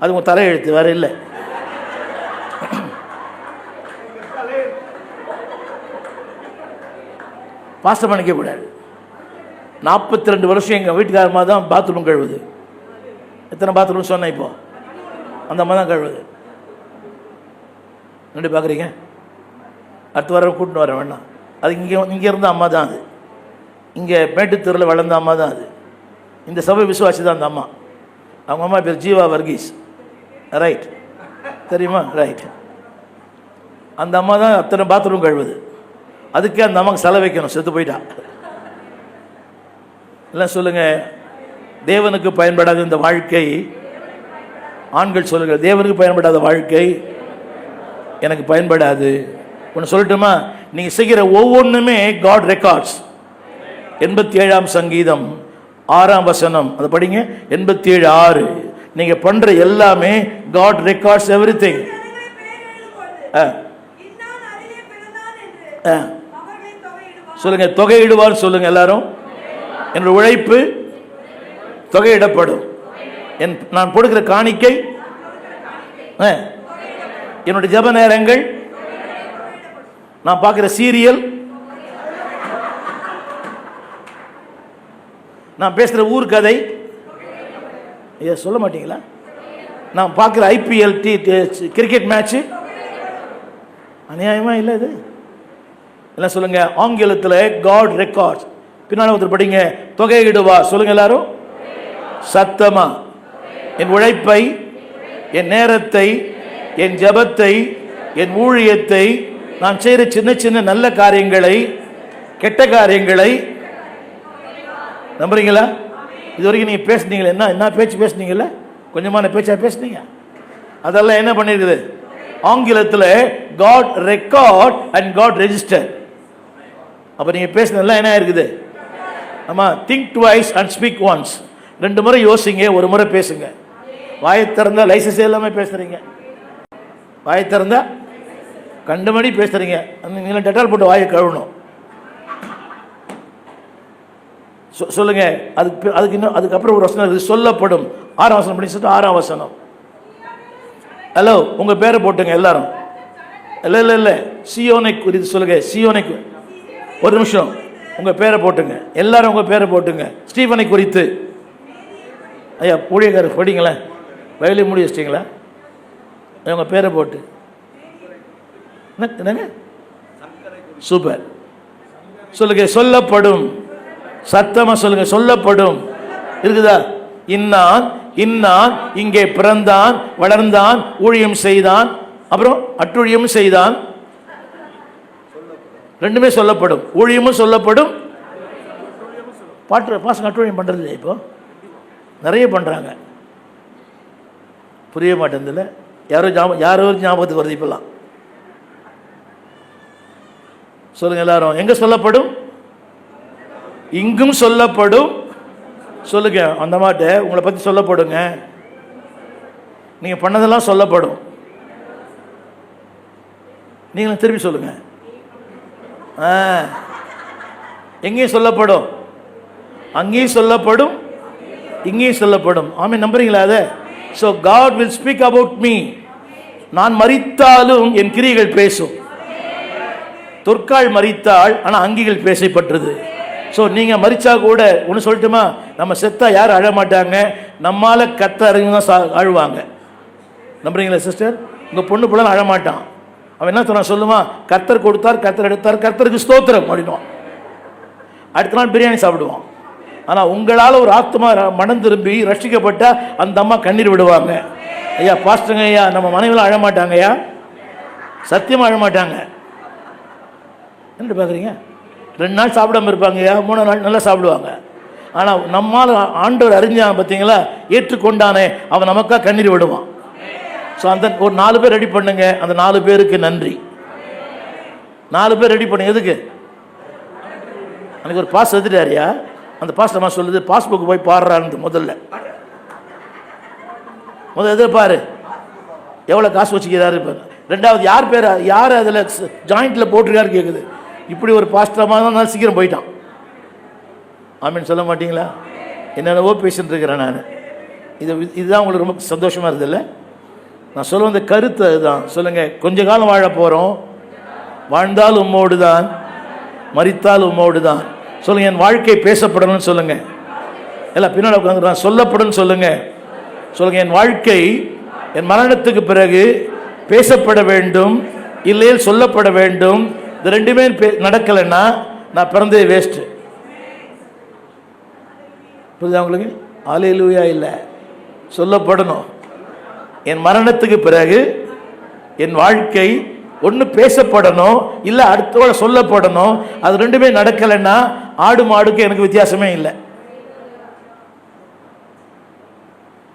அது உங்கள் தலையெழுத்து வேறு இல்லை. பாஸ்டர் பண்ணிக்க கூடாது. 42 வருஷம் எங்கள் வீட்டுக்காரமாக தான் பாத்ரூம் கழுவுது. எத்தனை பாத்ரூம் சொன்னேன் இப்போ? அந்த அம்மா தான் கழுவுது. ரெண்டு பார்க்குறீங்க. அடுத்த வாரம் கூட்டின்னு வர வேண்டாம். அது இங்கே இருந்த அம்மா தான். அது இங்கே மேட்டுத்தூரில் வளர்ந்த அம்மா தான். அது இந்த சபை விசுவாசி தான் அந்த அம்மா. அவங்க அம்மா பேர் ஜீவா வர்கீஸ். ரைட், தெரியுமா? ரைட். அந்த அம்மா தான் அத்தனை பாத்ரூம் கழுவுது. அதுக்கே அந்த அம்மாவுக்கு செலவு வைக்கணும், செத்து போயிட்டா. எல்லாம் சொல்லுங்க, தேவனுக்கு பயன்படாத இந்த வாழ்க்கை. ஆண்கள் சொல்லுங்க, தேவனுக்கு பயன்படாத வாழ்க்கை எனக்கு பயன்படாது. ஒன்று சொல்லட்டுமா? நீங்க செய்கிற ஒவ்வொன்றுமே காட் ரெக்கார்ட்ஸ். 87ஆம் சங்கீதம் 6ஆம் வசனம், அதை படிங்க. 87:6. நீங்க பண்ற எல்லாமே காட் ரெக்கார்ட்ஸ் எவ்ரிதிங். சொல்லுங்க, தொகையிடுவார். சொல்லுங்க எல்லாரும், என்னோட உழைப்பு தொகையிடப்படும். நான் கொடுக்கிற காணிக்கை, என்னுடைய ஜெப நேரங்கள், நான் பார்க்கிற சீரியல், நான் பேசுகிற ஊர் கதை, சொல்ல மாட்டீங்களா? நான் பார்க்குற IPL கிரிக்கெட் மேட்ச்சு, அநியாயமா இல்லை இது? எல்லாம் சொல்லுங்க, ஆங்கிலத்தில் காட் ரெக்கார்ட்ஸ். பின்னால் ஒருத்தர் படிங்க, தொகையிடுவா. சொல்லுங்க எல்லாரும் சத்தமா. என் உழைப்பை, என் நேரத்தை, என் ஜபத்தை, என் ஊழியத்தை, நான் செய்கிற சின்ன சின்ன நல்ல காரியங்களை, கெட்ட காரியங்களை, நம்புறீங்களா? இது வரைக்கும் நீங்கள் பேசுனீங்களே, என்ன பேச்சு பேசுனீங்கல்ல? கொஞ்சமான பேச்சா பேசுனீங்க. அதெல்லாம் என்ன பண்ணிருக்குது? ஆங்கிலத்தில் God record and God register. அப்போ நீங்கள் பேசுனதெல்லாம் என்ன இருக்குது? ஆமாம், think twice and speak once. 2 முறை யோசிங்க, ஒரு முறை பேசுங்க. வாயை திறந்தா லைசன்ஸ் எல்லாமே பேசுறீங்க. வாயை திறந்தா கண்டமணி பேசுறீங்க. நீங்க டெட்டால் போட்டு வாயை கழுவணும். சொல்லுங்க. அதுக்கப்புறம் ஒரு வசனம் இருக்குது, சொல்லப்படும். 6ஆம் வசனம் படி சொல்லிட்டு 6ஆம் வசனம். ஹலோ, உங்க பேரை போட்டுங்க எல்லாரும். இல்ல சியோனை குறித்து சொல்லுங்க. சியோனை, ஒரு நிமிஷம், உங்க பேரை போட்டுங்க எல்லாரும். உங்க பேரை போட்டுங்க. ஸ்டீவனை குறித்து. ஐயா ஊழியக்காரர் படிங்களேன், வயலி முடி வச்சிட்டிங்களா? உங்க பேரை போட்டு. என்னங்க? சூப்பர். சொல்லுங்க, சொல்லப்படும். சத்தமா சொல்லுங்க, சொல்லப்படும். இருக்குதா? இன்னான் இங்கே பிறந்தான், வளர்ந்தான், ஊழியம் செய்தான், அப்புறம் அட்டுழியம் செய்தான். ரெண்டுமே சொல்லப்படும். ஊழியமும் சொல்லப்படும். பாசங்க அட்டுழியம் பண்றது இல்லை. இப்போ நிறைய பண்றாங்க, புரிய மாட்டேங்குதுல. யாரோ ஞாபகத்துக்கு வருது இப்பெல்லாம். சொல்லுங்க எல்லாரும், எங்க சொல்லப்படும்? இங்கும் சொல்லப்படும். சொல்லுங்க அந்த மாட்ட, உங்களை பத்தி சொல்லப்படுங்க. நீங்க பண்ணதெல்லாம் சொல்லப்படும். நீங்களும் திருப்பி சொல்லுங்க. எங்கேயும் சொல்லப்படும், அங்கேயும் சொல்லப்படும், இங்கேயும் சொல்லப்படும். ஆமென், நம்புறீங்களா அதை? So God will speak about me. நான் மரித்தாலும் என் கிரியைகள் பேசும். தொற்காள் மரித்தாள், ஆனா அங்கிகள் பேசப்பட்டது. ஸோ நீங்க மரிச்சா கூட ஒன்று சொல்லட்டுமா, நம்ம செத்தா யாரும் அழ மாட்டாங்க, நம்மால கத்த அறிஞர் தான் அழுவாங்க. நம்புறீங்களா சிஸ்டர்? உங்க பொண்ணு பிள்ளை அழ மாட்டான். அவன் என்ன சொன்னா சொல்லுமா, கர்த்தர் கொடுத்தார், கர்த்தர் எடுத்தார், கர்த்தருக்கு ஸ்தோத்திரம் அப்படின்வான். அடுத்த நாள் பிரியாணி சாப்பிடுவான். ஆனா உங்களால ஒரு ஆத்மா மனம் திரும்பி ரட்சிக்கப்பட்டா அந்த அம்மா கண்ணீர் விடுவாங்க. ஐயா பாஸ்டருங்க, ஐயா நம்ம மனைவிலாம் அழ மாட்டாங்க, ஐயா சத்தியமா அழ மாட்டாங்க. என்ன பார்க்குறீங்க? 2 நாள் சாப்பிடாம இருப்பாங்க, ஐயா 3 நாள் நல்லா சாப்பிடுவாங்க. ஆனா நம்மால் ஆண்டவர் அறிஞ்சான் பார்த்தீங்களா, ஏற்றுக்கொண்டானே அவன் நமக்கா கண்ணீர் விடுவான். ஸோ அந்த ஒரு 4 பேர் ரெடி பண்ணுங்க. அந்த 4 பேருக்கு நன்றி. 4 பேர் ரெடி பண்ணுங்க. எதுக்கு? அன்னைக்கு ஒரு பாஸ் எடுத்துட்டாரியா, அந்த பாஸ் நம்ம சொல்லுது, பாஸ்புக் போய் பாடுறான்னு முதல்ல எதிர்பாரு எவ்வளோ காசு வச்சுக்கிறாரு. ரெண்டாவது யார் பேர், யார் அதில் ஜாயிண்ட்டில் போட்டிருக்காரு கேட்குது. இப்படி ஒரு பாஸ்டமாக தான் சீக்கிரம் போயிட்டான். ஆமீன் சொல்ல மாட்டீங்களா? என்னென்னவோ பேசிட்டு இருக்கிறேன் நான். இதுதான் உங்களுக்கு ரொம்ப சந்தோஷமாக இருக்குது இல்லை? நான் சொல்ல வந்த கருத்து அதுதான். சொல்லுங்கள், கொஞ்ச காலம் வாழ போகிறோம், வாழ்ந்தால் உம்மோடு தான், மரித்தால் உம்மோடு தான். சொல்லுங்கள், என் வாழ்க்கை பேசப்படணும்னு சொல்லுங்கள். எல்லாம் பின்னாடி உட்காந்துறான், சொல்லப்படும் சொல்லுங்கள். சொல்லுங்க, என் வாழ்க்கை என் மரணத்துக்கு பிறகு பேசப்பட வேண்டும், இல்லையில் சொல்லப்பட வேண்டும். இது ரெண்டுமே நடக்கலைன்னா நான் பிறந்தே வேஸ்ட். புரியுதா உங்களுக்கு? அல்லேலூயா. இல்லை, சொல்லப்படணும். என் மரணத்துக்கு பிறகு என் வாழ்க்கை ஒன்று பேசப்படணும், இல்லை அடுத்தோட சொல்லப்படணும். அது ரெண்டுமே நடக்கலைன்னா ஆடு மாடுக்கு எனக்கு வித்தியாசமே இல்லை.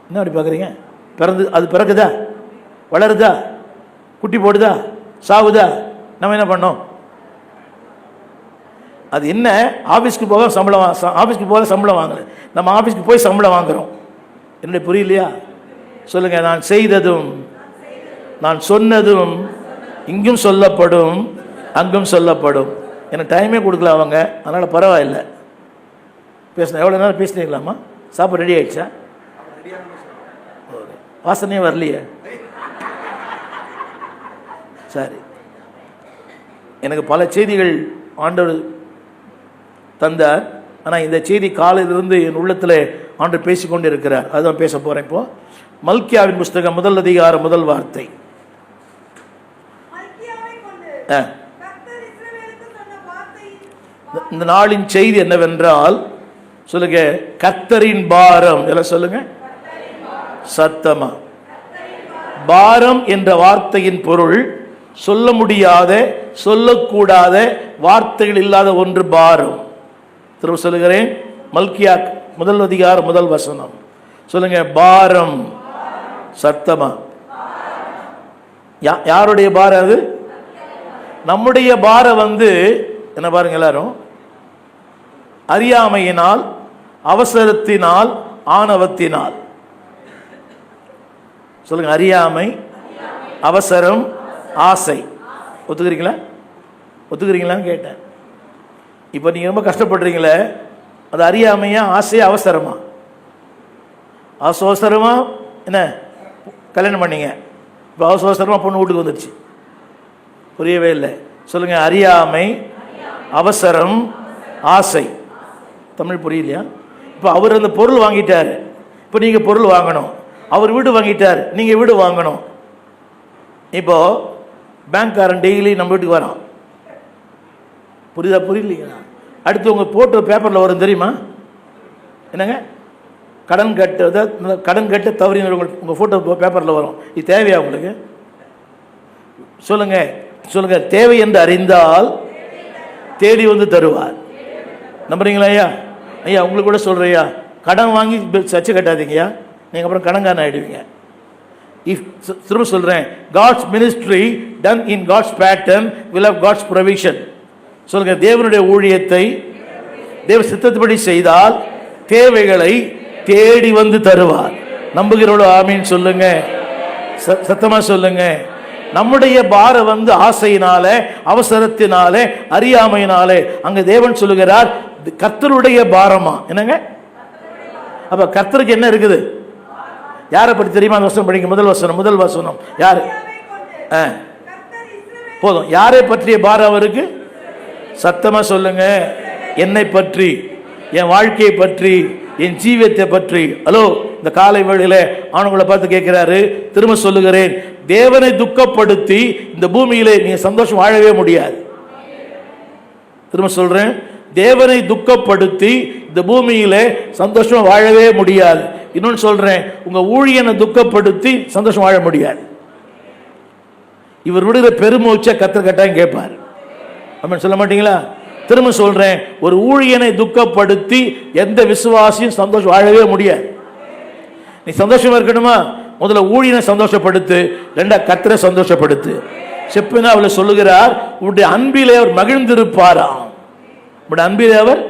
என்ன அப்படி பார்க்குறீங்க? அது பிறகுதா, வளருதா, குட்டி போடுதா, சாவுதா, நம்ம என்ன பண்ணோம்? அது என்ன? ஆஃபீஸ்க்கு போக சம்பளம், ஆஃபீஸ்க்கு போக சம்பளம் வாங்கல, நம்ம ஆஃபீஸ்க்கு போய் சம்பளம் வாங்குறோம். என்னுடைய புரியலையா? சொல்லுங்க, நான் செய்ததும் நான் சொன்னதும் இங்கும் சொல்லப்படும், அங்கும் சொல்லப்படும். எனக்கு டைமே கொடுக்கல அவங்க, அதனால் பரவாயில்லை. பேசினேன். எவ்வளோ நேரம் பேசினீங்களாம்மா? சாப்பாடு ரெடி ஆயிடுச்சா? வாசனையே வரலையே. சரி, எனக்கு பல செய்திகள் ஆண்டவர் தந்தார். ஆனால் இந்த செய்தி காலையிலிருந்து என் உள்ளத்தில் ஆண்டவர் பேசிக்கொண்டு இருக்கிறார். அதுதான் பேச போகிறேன். இப்போ மல்கியாவின் புஸ்தகம் 1 அதிகாரம் 1 வார்த்தை. இந்த நாளின் செய்தி என்னவென்றால், சொல்லுங்க, கர்த்தரின் பாரம். எல்லாம் சொல்லுங்க சத்தமா. பாரம் என்ற வார்த்தையின் பொருள் சொல்ல முடியாத, சொல்லக்கூடாத வார்த்தைகள் இல்லாத ஒன்று பாரம். திரும்ப சொல்லுகிறேன், மல்கியா 1 அதிகாரம் 1 வசனம். சொல்லுங்க, பாரம். சத்தமா. யாருடைய பாரம் அது? நம்முடைய பாரம் என்ன பாருங்க எல்லாரும், அறியாமையினால், அவசரத்தினால், ஆணவத்தினால். சொல்லுங்க, அறியாமை, அவசரம், ஆசை. ஒத்துக்கிறீங்களா? ஒத்துக்கிறீங்களான்னு கேட்டேன். இப்போ நீங்க ரொம்ப கஷ்டப்படுறீங்களே, அது அறியாமையா, ஆசையா, அவசரமா? அவசரமா என்ன கல்யாணம் பண்ணீங்க, இப்போ அவசரமா பொண்ணு வீட்டுக்கு வந்துடுச்சு. புரியவே இல்லை. சொல்லுங்க, அறியாமை, அவசரம், ஆசை. தமிழ் புரியலையா? இப்போ அவர் அந்த பொருள் வாங்கிட்டாரு, இப்போ நீங்க பொருள் வாங்கணும். அவர் வீடு வாங்கிட்டார், நீங்க வீடு வாங்கணும். இப்போ பேங்க்காரன் டெய்லி நம்ம வீட்டுக்கு வரான். புரியுதா? புரியலையா? அடுத்து உங்க போட்டோ பேப்பர்ல வரும் தெரியுமா? என்னங்க? கடன் கட்ட தவறின உங்க போட்டோ பேப்பர்ல வரும். இது தேவையா உங்களுக்கு? சொல்லுங்க, சொல்லுங்க, தேவை என்று அறிந்தால் தேடி வந்து தருவார். நம்புறீங்களா ஐயா? ஐயா உங்களுக்கு கூட சொல்றையா, கடன் வாங்கி சர்ச்சை கட்டாதீங்கய்யா, நீங்க அப்புறம் கடன்காரன் ஆயிடுவீங்க. திரும்ப சொல்றேன், God's ministry done in God's pattern will have God's provision. சொல்லுங்க, தேவனுடைய ஊழியத்தை தேவ சித்தத்தின்படி செய்தால் தேவைகளை தேடி வந்து தருவார். நம்புகிறோட ஆமீன் சொல்லுங்க, சத்தமா சொல்லுங்க. நம்முடைய பாரம் ஆசையினால, அவசரத்தினாலே, அறியாமையினாலே. அங்க தேவன் சொல்லுகிறார், கர்த்தருடைய பாரமா. என்னங்க? அப்ப கர்த்தருக்கு என்ன இருக்குது? யாரை பற்றி தெரியுமா? அந்த வசனம் படிங்க, முதல் வசனம். யாரு? போதும். யாரை பற்றிய பாரம் அவருக்கு? சத்தமா சொல்லுங்க, என்னை பற்றி, என் வாழ்க்கையை பற்றி, என் ஜீவியத்தை பற்றி. ஹலோ, இந்த காலை வேளையில ஆணுங்களை பார்த்து கேட்கிறாரு, திரும்ப சொல்லுகிறேன், தேவனை துக்கப்படுத்தி இந்த பூமியிலே நீங்க சந்தோஷம் வாழவே முடியாது. திரும்ப சொல்றேன், தேவனை துக்கப்படுத்தி இந்த பூமியிலே சந்தோஷமா வாழவே முடியாது. இன்னொன்னு சொல்றேன், உங்க ஊழியனை துக்கப்படுத்தி சந்தோஷம் வாழ முடியாது. இவர் விடுகிற பெருமூச்ச கத்தர் கட்டாயம் கேட்பார். ஆமென் சொல்ல மாட்டீங்களா? திரும்ப சொல்றேன், ஒரு ஊழியனை துக்கப்படுத்தி எந்த விசுவாசியும் சந்தோஷம் வாழவே முடியாது. நீ சந்தோஷமா இருக்கணுமா? முதல்ல ஊழியனை சந்தோஷப்படுத்து, ரெண்டா கர்த்தரை சந்தோஷப்படுத்து. செப்புனா அவளை சொல்லுகிறார், உன்னுடைய அன்பிலே அவர் மகிழ்ந்திருப்பாராம். உன்னுடைய அன்பிலே அவர்,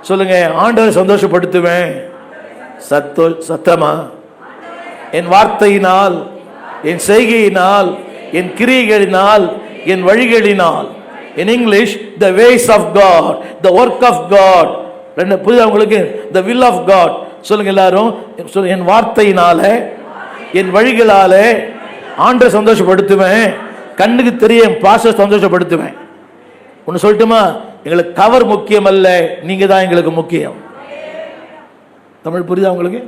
சொல்லுங்க, ஆண்டவரை சந்தோஷப்படுத்துவேன். சத்தமா, என் வார்த்தையினால், என் செய்கையினால், என் கிரியைகளினால், என் வழிகளினால். In English, the ways of God, the work of God. ரெண்டு புரியுதா உங்களுக்கு? The will of God. சொல்லுங்க எல்லாரும், என் வார்த்தையினால, என் வழிகளால ஆண்டவரை சந்தோஷப்படுத்துவேன். கண்ணுக்கு தெரியும் பாஸ்டர் சந்தோஷப்படுத்துவேன். ஒன்று சொல்லட்டுமா? எங்களுக்கு கவர் முக்கியம் அல்ல, நீங்க தான் எங்களுக்கு முக்கியம். தமிழ் புரியுதா உங்களுக்கு?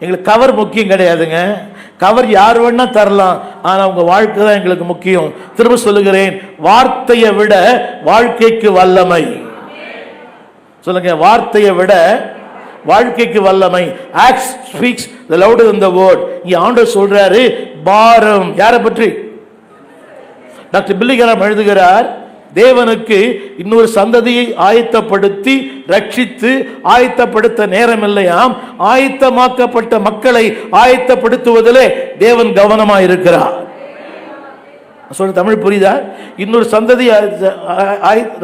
எங்களுக்கு கவர் முக்கியம் கிடையாதுங்க. கவர் யார் வேணா தரலாம், ஆனா உங்க வாழ்க்கை தான் எங்களுக்கு முக்கியம். திரும்ப சொல்லுகிறேன், வார்த்தையை விட வாழ்க்கைக்கு வல்லமை. சொல்லுங்க, வார்த்தையை விட வாழ்க்கைக்கு வல்லமை. Acts speaks the louder than the word. இங்க ஆண்டவர் சொல்றாரு பாரம். யாரை பற்றி? டாக்டர் பில்லிகரம் எழுதுகிறார், தேவனுக்கு இன்னொரு சந்ததியை ஆயத்தப்படுத்தி ரட்சித்து ஆயத்தப்படுத்த நேரம் இல்லையாம், ஆயத்தமாக்கப்பட்ட மக்களை ஆயத்தப்படுத்துவதிலே தேவன் கவனமாக இருக்கிறார். சொல்ற தமிழ் புரியுதா? இன்னொரு சந்ததியை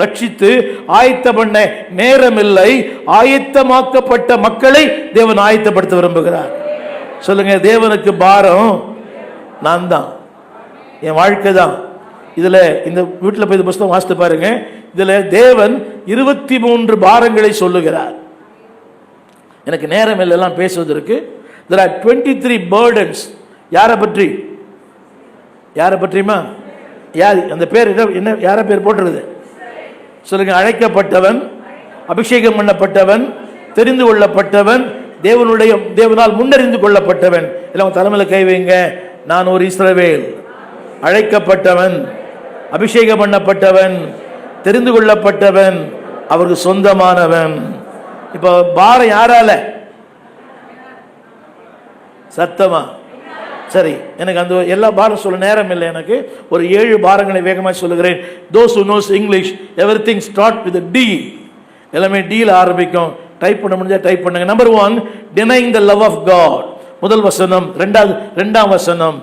ரட்சித்து ஆயத்த பண்ண நேரம் இல்லை, ஆயத்தமாக்கப்பட்ட மக்களை தேவன் ஆயத்தப்படுத்த விரும்புகிறார். சொல்லுங்க, தேவனுக்கு பாரம் நான் தான், என் வாழ்க்கை தான். இதுல இந்த வீட்டில் போய் புத்தகம் வாசித்து பாருங்க. இதுல தேவன் 23 பாரங்களை சொல்லுகிறார். எனக்கு நேரம் எல்லாம் பேசுவதற்கு. there are 23 burdens. யாரை பற்றி? யாரை பற்றியுமா? யார் அந்த பேர் என்ன? யார பேர் போட்டுருது? சொல்லுங்க, அழைக்கப்பட்டவன், அபிஷேகம் பண்ணப்பட்டவன், தெரிந்து கொள்ளப்பட்டவன், தேவனால் முன்னறிந்து கொள்ளப்பட்டவன். எல்லாம் தலைமையில் கை வைங்க. நான் ஒரு இஸ்ரவேல், அழைக்கப்பட்டவன், அபிஷேகம் பண்ணப்பட்டவன், தெரிந்து கொள்ளப்பட்டவன், அவருக்கு சொந்தமானவன். இப்ப பாரம் யாரால? சத்தமா? சரி, எனக்கு அந்த எல்லா பாரம் சொல்ல நேரம் இல்லை. எனக்கு ஒரு 7 பாரங்களை வேகமாக சொல்லுகிறேன். those who knows English, everything start with a D. எல்லாமே டீல ஆரம்பிக்கும். டைப் பண்ண முடிஞ்சா டைப் பண்ணுங்க. Number 1, denying the love of God. முதல் வசனம். இரண்டாம் வசனம்.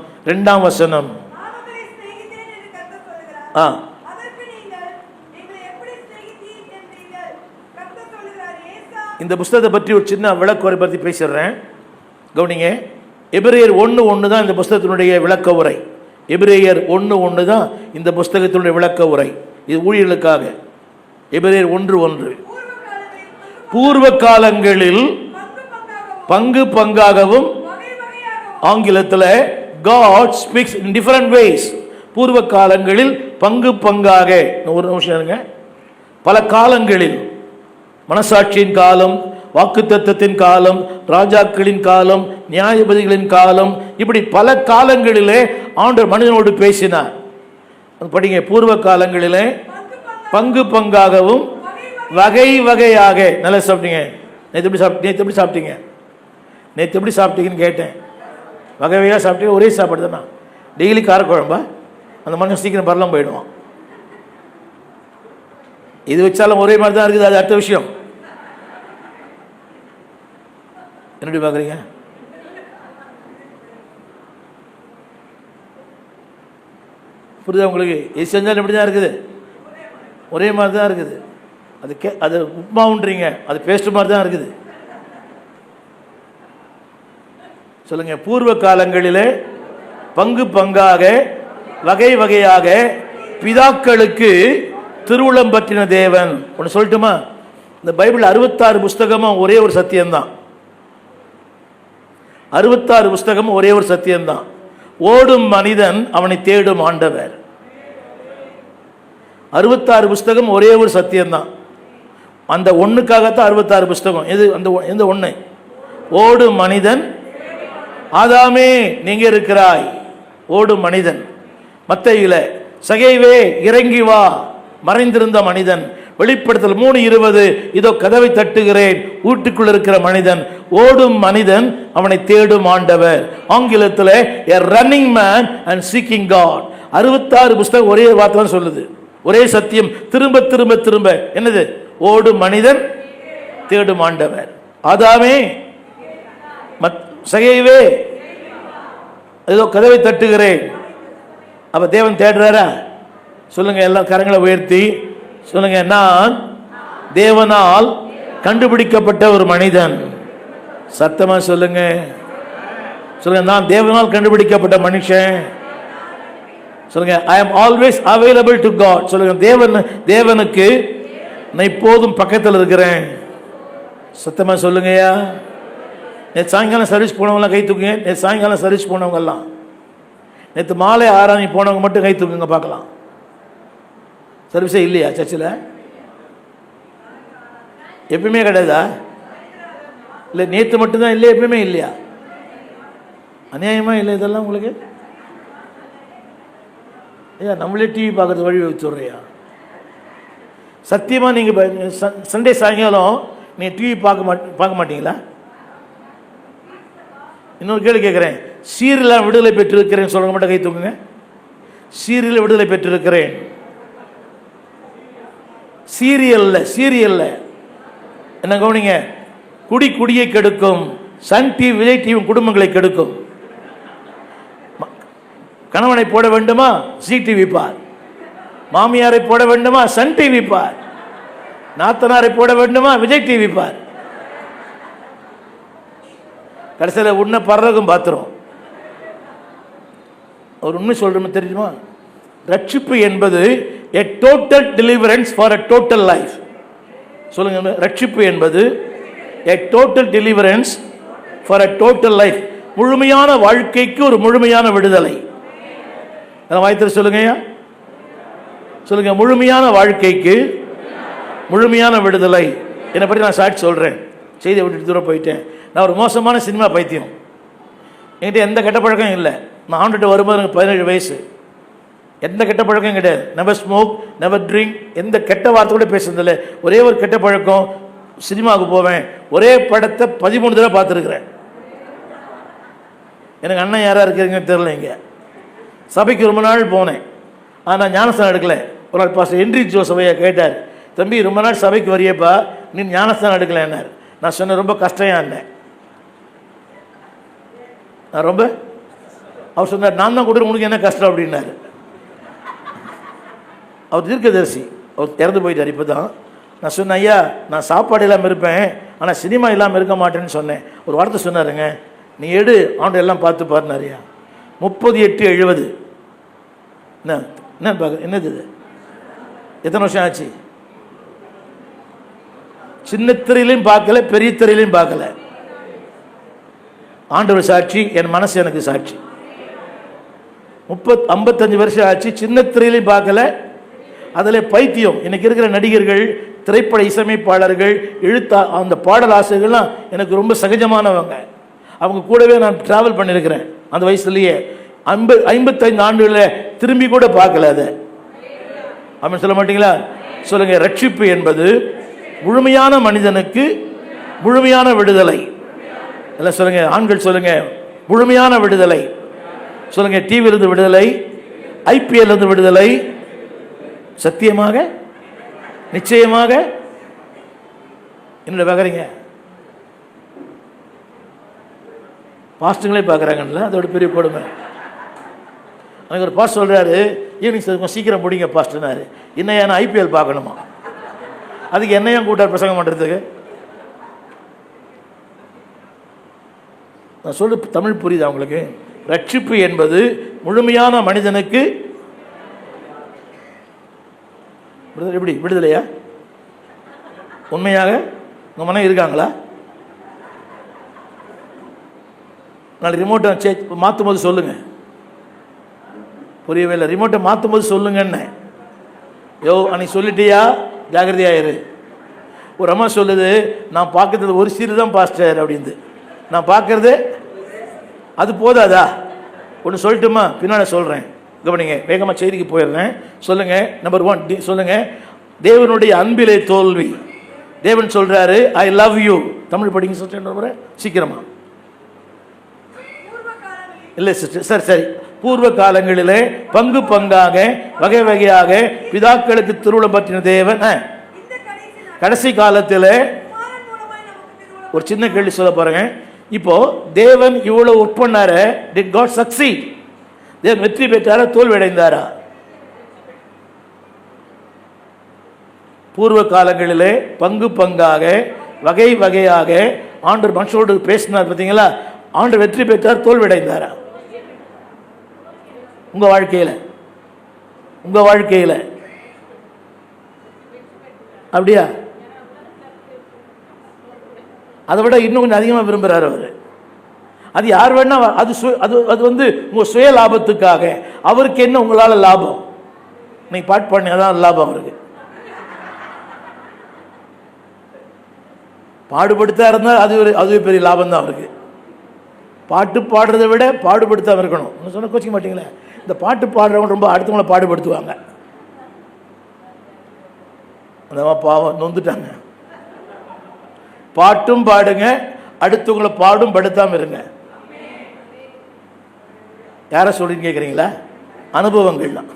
இந்த புத்தகத்தை பற்றி ஒரு சின்ன விளக்குரை பற்றி பேசுறேன், கவனிங்க. எபிரேயர் 1:1 தான் இந்த புத்தகத்தினுடைய விளக்க உரை. எபிரேயர் 1:1 தான் இந்த புத்தகத்தினுடைய விளக்க உரை. இது ஊழியர்களுக்காக. எபிரேயர் 1:1, பூர்வ காலங்களில் பங்கு பங்காகவும், ஆங்கிலத்தில் God speaks in different ways. பூர்வ காலங்களில் பங்கு பங்காக. ஒரு நிமிஷம் இருங்க. பல காலங்களில், மனசாட்சியின் காலம், வாக்குத்தத்தத்தின் காலம், ராஜாக்களின் காலம், நியாயபதிகளின் காலம், இப்படி பல காலங்களிலே ஆண்டவர் மனிதனோடு பேசினார். படிங்க. பூர்வ காலங்களிலே பங்கு பங்காகவும் வகை வகையாக. நல்லா சாப்பிட்டீங்க. நேற்று எப்படி சாப்பிட்டீங்க? நேற்று எப்படி சாப்பிட்டீங்கன்னு கேட்டேன். வகை வகையாக சாப்பிட்டீங்க. ஒரே சாப்பாடு தானா? டெய்லி காரக்குழம்பா? அந்த மனுஷன் சீக்கிரம் பரலாம் போயிடுவான். இது வச்சாலும் ஒரே மாதிரி தான் இருக்குது, அது அடுத்த விஷயம். என்னடி பார்க்குறீங்க? புரியுதா உங்களுக்கு? எது செஞ்சாலும் எப்படி தான் இருக்குது, ஒரே மாதிரி தான் இருக்குது. அது உப்மாவுன்றீங்க, அது பேஸ்ட் மாதிரி தான் இருக்குது. சொல்லுங்க, பூர்வ காலங்களிலே பங்கு பங்காக வகை வகையாக பிதாக்களுக்கு திருவுளம் பற்றின தேவன். ஒன்று சொல்லட்டுமா? இந்த பைபிள் 66 புஸ்தகமும் ஒரே ஒரு சத்தியம்தான். 66 புஸ்தகமும் ஒரே ஒரு சத்தியம்தான். ஓடும் மனிதன் அவனை தேடும் ஆண்டவர். 66 புஸ்தகம் ஒரே ஒரு சத்தியம்தான். அந்த ஒண்ணுக்காகத்தான் 66 புஸ்தகம். எந்த ஒண்ணு? ஓடும் மனிதன், ஆதாமே நீங்க இருக்கிறாய், ஓடும் மனிதன். மத்தேயுல சகேவே இறங்கி வா, மறைந்திருந்த மனிதன். வெளிப்படுத்தல் 3:20, இதோ கதவை தட்டுகிறேன், வீட்டுக்குள் இருக்கிற மனிதன். ஓடும் மனிதன் அவனை தேடும் ஆண்டவர். ஆங்கிலத்தில் a running man and seeking God. 66 புஸ்தகம் ஒரே வார்த்தை தான் சொல்லுது, ஒரே சத்தியம். திரும்ப திரும்ப திரும்ப என்னது? ஓடும் மனிதன் தேடும் ஆண்டவர். ஆதாமே சகேவே ஏதோ கதவை தட்டுகிறேன். அப்ப தேவன் தேடுறாரா? சொல்லுங்க, எல்லாம் கரங்களை உயர்த்தி சொல்லுங்க, நான் தேவனால் கண்டுபிடிக்கப்பட்ட ஒரு மனிதன். சத்தமா சொல்லுங்க. சொல்லுங்க, நான் தேவனால் கண்டுபிடிக்கப்பட்ட மனுஷன். சொல்லுங்க, I am always available to God. சொல்லுங்க, தேவனுக்கு நான் எப்போதும் பக்கத்தில் இருக்கிறேன். சத்தமா சொல்லுங்கய்யா. நேற்று சாயங்காலம் சர்வீஸ் போனவங்களாம் கை தூக்குங்க. நேற்று சாயங்காலம் சர்வீஸ் போனவங்கெல்லாம், நேற்று மாலை ஆராணி போனவங்க மட்டும் கை தூக்குங்க பார்க்கலாம். சர்வீஸே இல்லையா சர்ச்சில்? எப்பயுமே கிடையாதா? இல்லை நேற்று மட்டும்தான் இல்லையா? எப்பயுமே இல்லையா? அநியாயமா இல்லை இதெல்லாம் உங்களுக்கு? ஐயா நம்மளே டிவி பார்க்கறது வழி வச்சுடுறியா? சத்தியமாக நீங்கள் சண்டே சாயங்காலம் நீங்கள் டிவி பார்க்க மாட்டீங்களா? இன்னொரு கேள்வி கேட்குறேன். சீரியலாக விடுதலை பெற்றிருக்கிறேன் சொல்ல மட்டும் கை தூக்குங்க. சீரியலில் விடுதலை பெற்றிருக்கிறேன். சீரியல்ல என்ன கவனிங்க, குடியை கெடுக்கும். சன் டிவி, விஜய் டிவி குடும்பங்களை கெடுக்கும். கணவனை போட வேண்டுமா ஜி டிவி பார், மாமியாரை போட வேண்டுமா சன் டிவி பார், நாத்தனாரை போட வேண்டுமா விஜய் டிவி பார். கடைசியில் உன்னை பரலோகம் பார்த்துரும். ஒரு உண்மை சொல்றோம் தெரியுமா? ரட்சிப்பு என்பது a total deliverance for a total life. சொல்லுங்க, ரட்சிப்பு என்பது a total deliverance for a total life. முழுமையான வாழ்க்கைக்கு ஒரு முழுமையான விடுதலை. வாய்த்து சொல்லுங்க, சொல்லுங்க, முழுமையான வாழ்க்கைக்கு முழுமையான விடுதலை. என்னை பற்றி நான் சாட்சி சொல்றேன். செய்தியை விட்டுட்டு தூரம் போயிட்டேன். நான் ஒரு மோசமான சினிமா பைத்தியம். என்கிட்ட எந்த கெட்ட பழக்கம் இல்லை. நான் ஆண்டுட்டு வரும்போது எனக்கு 17 வயசு. எந்த கெட்ட பழக்கம் கிடையாது. நெவர் ஸ்மோக், நெவர் ட்ரிங்க், எந்த கெட்ட வார்த்தை கூட பேசுறதில்லை. ஒரே ஒரு கெட்ட பழக்கம், சினிமாவுக்கு போவேன். ஒரே படத்தை 13 தடவை பார்த்துருக்குறேன். எனக்கு அண்ணன் யாராக இருக்கிறீங்கன்னு தெரியல. இங்கே சபைக்கு ரொம்ப நாள் போனேன், ஆனால் ஞானஸ்தானம் எடுக்கல. ஒரு நாள் பாஸ்டர் ஹென்றி ஜோசஃபையா கேட்டார், தம்பி ரொம்ப நாள் சபைக்கு வரியப்பா, நீ ஞானஸ்தானம் எடுக்கலன்னார். நான் சொன்னேன், ரொம்ப கஷ்டம் இருந்தேன். நான் ரொம்ப, அவர் சொன்னார், நான் தான் கொடுக்குறேன், உனக்கு என்ன கஷ்டம் அப்படின்னாரு. அவர் தீர்க்கதரிசி, அவர் இறந்து போயிட்டார் இப்போ தான். நான் சொன்னேன், ஐயா நான் சாப்பாடு இல்லாமல் இருப்பேன், ஆனால் சினிமா இல்லாமல் இருக்க மாட்டேன்னு சொன்னேன். ஒரு வார்த்தை சொன்னாருங்க, நீ எடு ஆண்டு எல்லாம் பார்த்து பாருனாரியா. 38-70 என்ன பார்க்க, என்னது இது? எத்தனை வருஷம் ஆச்சு? சின்ன திரையிலையும் பார்க்கல, பெரிய திரையிலையும் பார்க்கல. ஆண்டவர் சாட்சி, என் மனசு எனக்கு சாட்சி. 55 வருஷம் ஆச்சு. சின்ன திரையிலையும் பார்க்கல, அதில் பைத்தியம். இன்னைக்கு இருக்கிற நடிகர்கள், திரைப்பட இசையமைப்பாளர்கள், அந்த பாடல் ஆசிரியர்கள்லாம் எனக்கு ரொம்ப சகஜமானவங்க. அவங்க கூடவே நான் டிராவல் பண்ணியிருக்கிறேன். அந்த வயசுலேயே 55 ஆண்டுகளில் திரும்பி கூட பார்க்கல. அதை அப்படி சொல்ல மாட்டீங்களா? சொல்லுங்க, ரட்சிப்பு என்பது முழுமையான மனிதனுக்கு முழுமையான விடுதலை. எல்லாம் சொல்லுங்க, ஆண்கள் சொல்லுங்க, முழுமையான விடுதலை. சொல்லுங்க, டிவியிலிருந்து விடுதலை, ஐபிஎல் இருந்து விடுதலை, சத்தியமாக நிச்சயமாக. என்ன பார்க்குறீங்க? பாஸ்டங்களே பார்க்குறாங்கல்ல, அதோட பெரிய கொடுமை. எனக்கு ஒரு பாஸ்ட் சொல்கிறாரு, ஈவினிங் சீக்கிரம் முடிங்க பாஸ்ட்னாரு. இன்னும் ஏன்னா ஐபிஎல் பார்க்கணுமா? அதுக்கு என்னையும் கூட்டார் பிரசங்கம் பண்ணுறதுக்கு? நான் சொல்ல தமிழ் புரியுது அவங்களுக்கு? ரட்சிப்பு என்பது முழுமையான மனிதனுக்கு எப்படி விடுதலையா? உண்மையாக உங்கள் மனைவி இருக்காங்களா? நாளைக்கு ரிமோட்டை மாற்றும் போது சொல்லுங்க. புரியவே இல்லை. ரிமோட்டை மாற்றும் போது சொல்லுங்கன்னு. யோ அன்னைக்கு சொல்லிட்டியா, ஜாகிரதையாயிரு. ஒரு அம்மா சொல்லுது, நான் பார்க்கறது ஒரு சீரியல் தான் பாஸ்டர் அப்படின்னு. நான் பார்க்கறது அது போதாதா? ஒன்று சொல்லட்டுமா? பின்னால் சொல்கிறேன், கவனிங்க. வேகமாக செய்திக்கு போயிடுறேன். சொல்லுங்க, நம்பர் 1 சொல்லுங்க, தேவனுடைய அன்பிலே தோல்வி. தேவன் சொல்றாரு, ஐ லவ் யூ. தமிழ் படிங்க சொல்றேன் சீக்கிரமா. இல்லை சிஸ்டர், சரி. பூர்வ காலங்களிலே பங்கு பங்காக வகை வகையாக பிதாக்களுக்கு திருவுளம் பற்றின தேவன் கடைசி காலத்தில் ஒரு சின்ன கேள்வி சொல்ல போறேங்க. இப்போ தேவன் இவ்வளவு ஒர்க் பண்ணாரு, டிட் காட் சக்சீட்? தேவன் வெற்றி பெற்றாரா, தோல்வி அடைந்தாரா? பூர்வ காலங்களிலே பங்கு பங்காக வகை வகையாக ஆண்டவர் மனுஷனோடு பேசினார் பார்த்தீங்களா? ஆண்டவர் வெற்றி பெற்றார், தோல்வி அடைந்தாரா? உங்க வாழ்க்கையில அப்படியா? அதை விட இன்னும் கொஞ்சம் அதிகமாக விரும்புகிறார் அவர். அது யார் வேணா, அது வந்து உங்க சுய லாபத்துக்காக. அவருக்கு என்ன உங்களால லாபம்? நீ பாட்டு பண்ணி அதான் லாபம் அவருக்கு. பாடுபடுத்தா இருந்தால் அது பெரிய லாபம் தான் அவருக்கு. பாட்டு பாடுறதை விட பாடுபடுத்தாமல் இருக்கணும். சொன்ன கோச்சிக்க மாட்டீங்களே, இந்த பாட்டு பாடுறவங்க ரொம்ப அடுத்தவங்களை பாடுபடுத்துவாங்க. அந்த பாவம் நொந்துட்டாங்க. பாட்டும் பாடுங்க, அடுத்தவங்களை பாடும் படுத்தாமல் இருங்க. யாரை சொல்லின்னு கேட்குறீங்களா? அனுபவங்கள் தான்.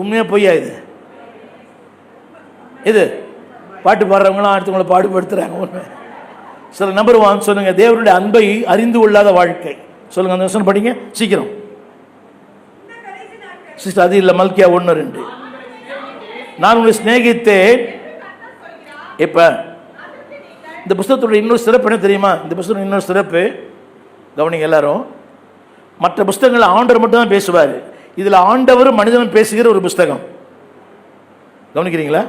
உண்மையாக பொய்யா இது? இது பாட்டு பாடுறவங்களாம் அடுத்தவங்களை பாடுபடுத்துகிறாங்க. உண்மை. சில நம்பர் 1 சொல்லுங்க, தேவனுடைய அன்பை அறிந்து கொள்ளாத வாழ்க்கை. சொல்லுங்க, அந்த வசனம் படிங்க சீக்கிரம் சிஸ்டர். அது இல்லை, மல்கியா 1:2. நான் உங்களை சிநேகித்தேன். இப்போ இந்த புஸ்தகத்தோட இன்னொரு சிறப்பு என்ன தெரியுமா? இந்த புஸ்தகம் இன்னொரு சிறப்பு கவனிங்க எல்லாரும். மற்ற புஸ்தகங்கள் ஆண்டவர் மட்டும் தான் பேசுவார். இதில் ஆண்டவரும் மனிதனும் பேசுகிற ஒரு புஸ்தகம். கவனிக்கிறீங்களா?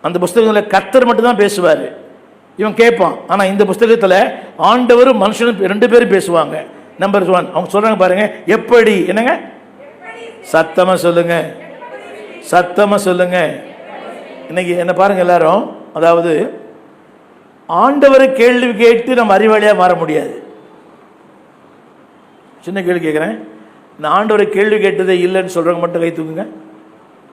அந்த புஸ்தகத்தில் கர்த்தர் மட்டும் தான் பேசுவார், இவன் கேட்பான். ஆனால் இந்த புஸ்தகத்தில் ஆண்டவரும் மனுஷனும் 2 பேரும் பேசுவாங்க. நம்பர் 1 அவங்க சொல்றாங்க பாருங்க, எப்படி? என்னங்க? சத்தமா சொல்லுங்க, சத்தமா சொல்லுங்க. இன்னைக்கு என்ன பாருங்க எல்லாரும், அதாவது ஆண்டவரை கேள்வி கேட்டு நம்ம அறிவாளியாக மாற முடியாது. சின்ன கேள்வி கேட்குறேன், நான் ஆண்டவரை கேள்வி கேட்டதே இல்லைன்னு சொல்றவங்க மட்டும் கை தூக்குங்க.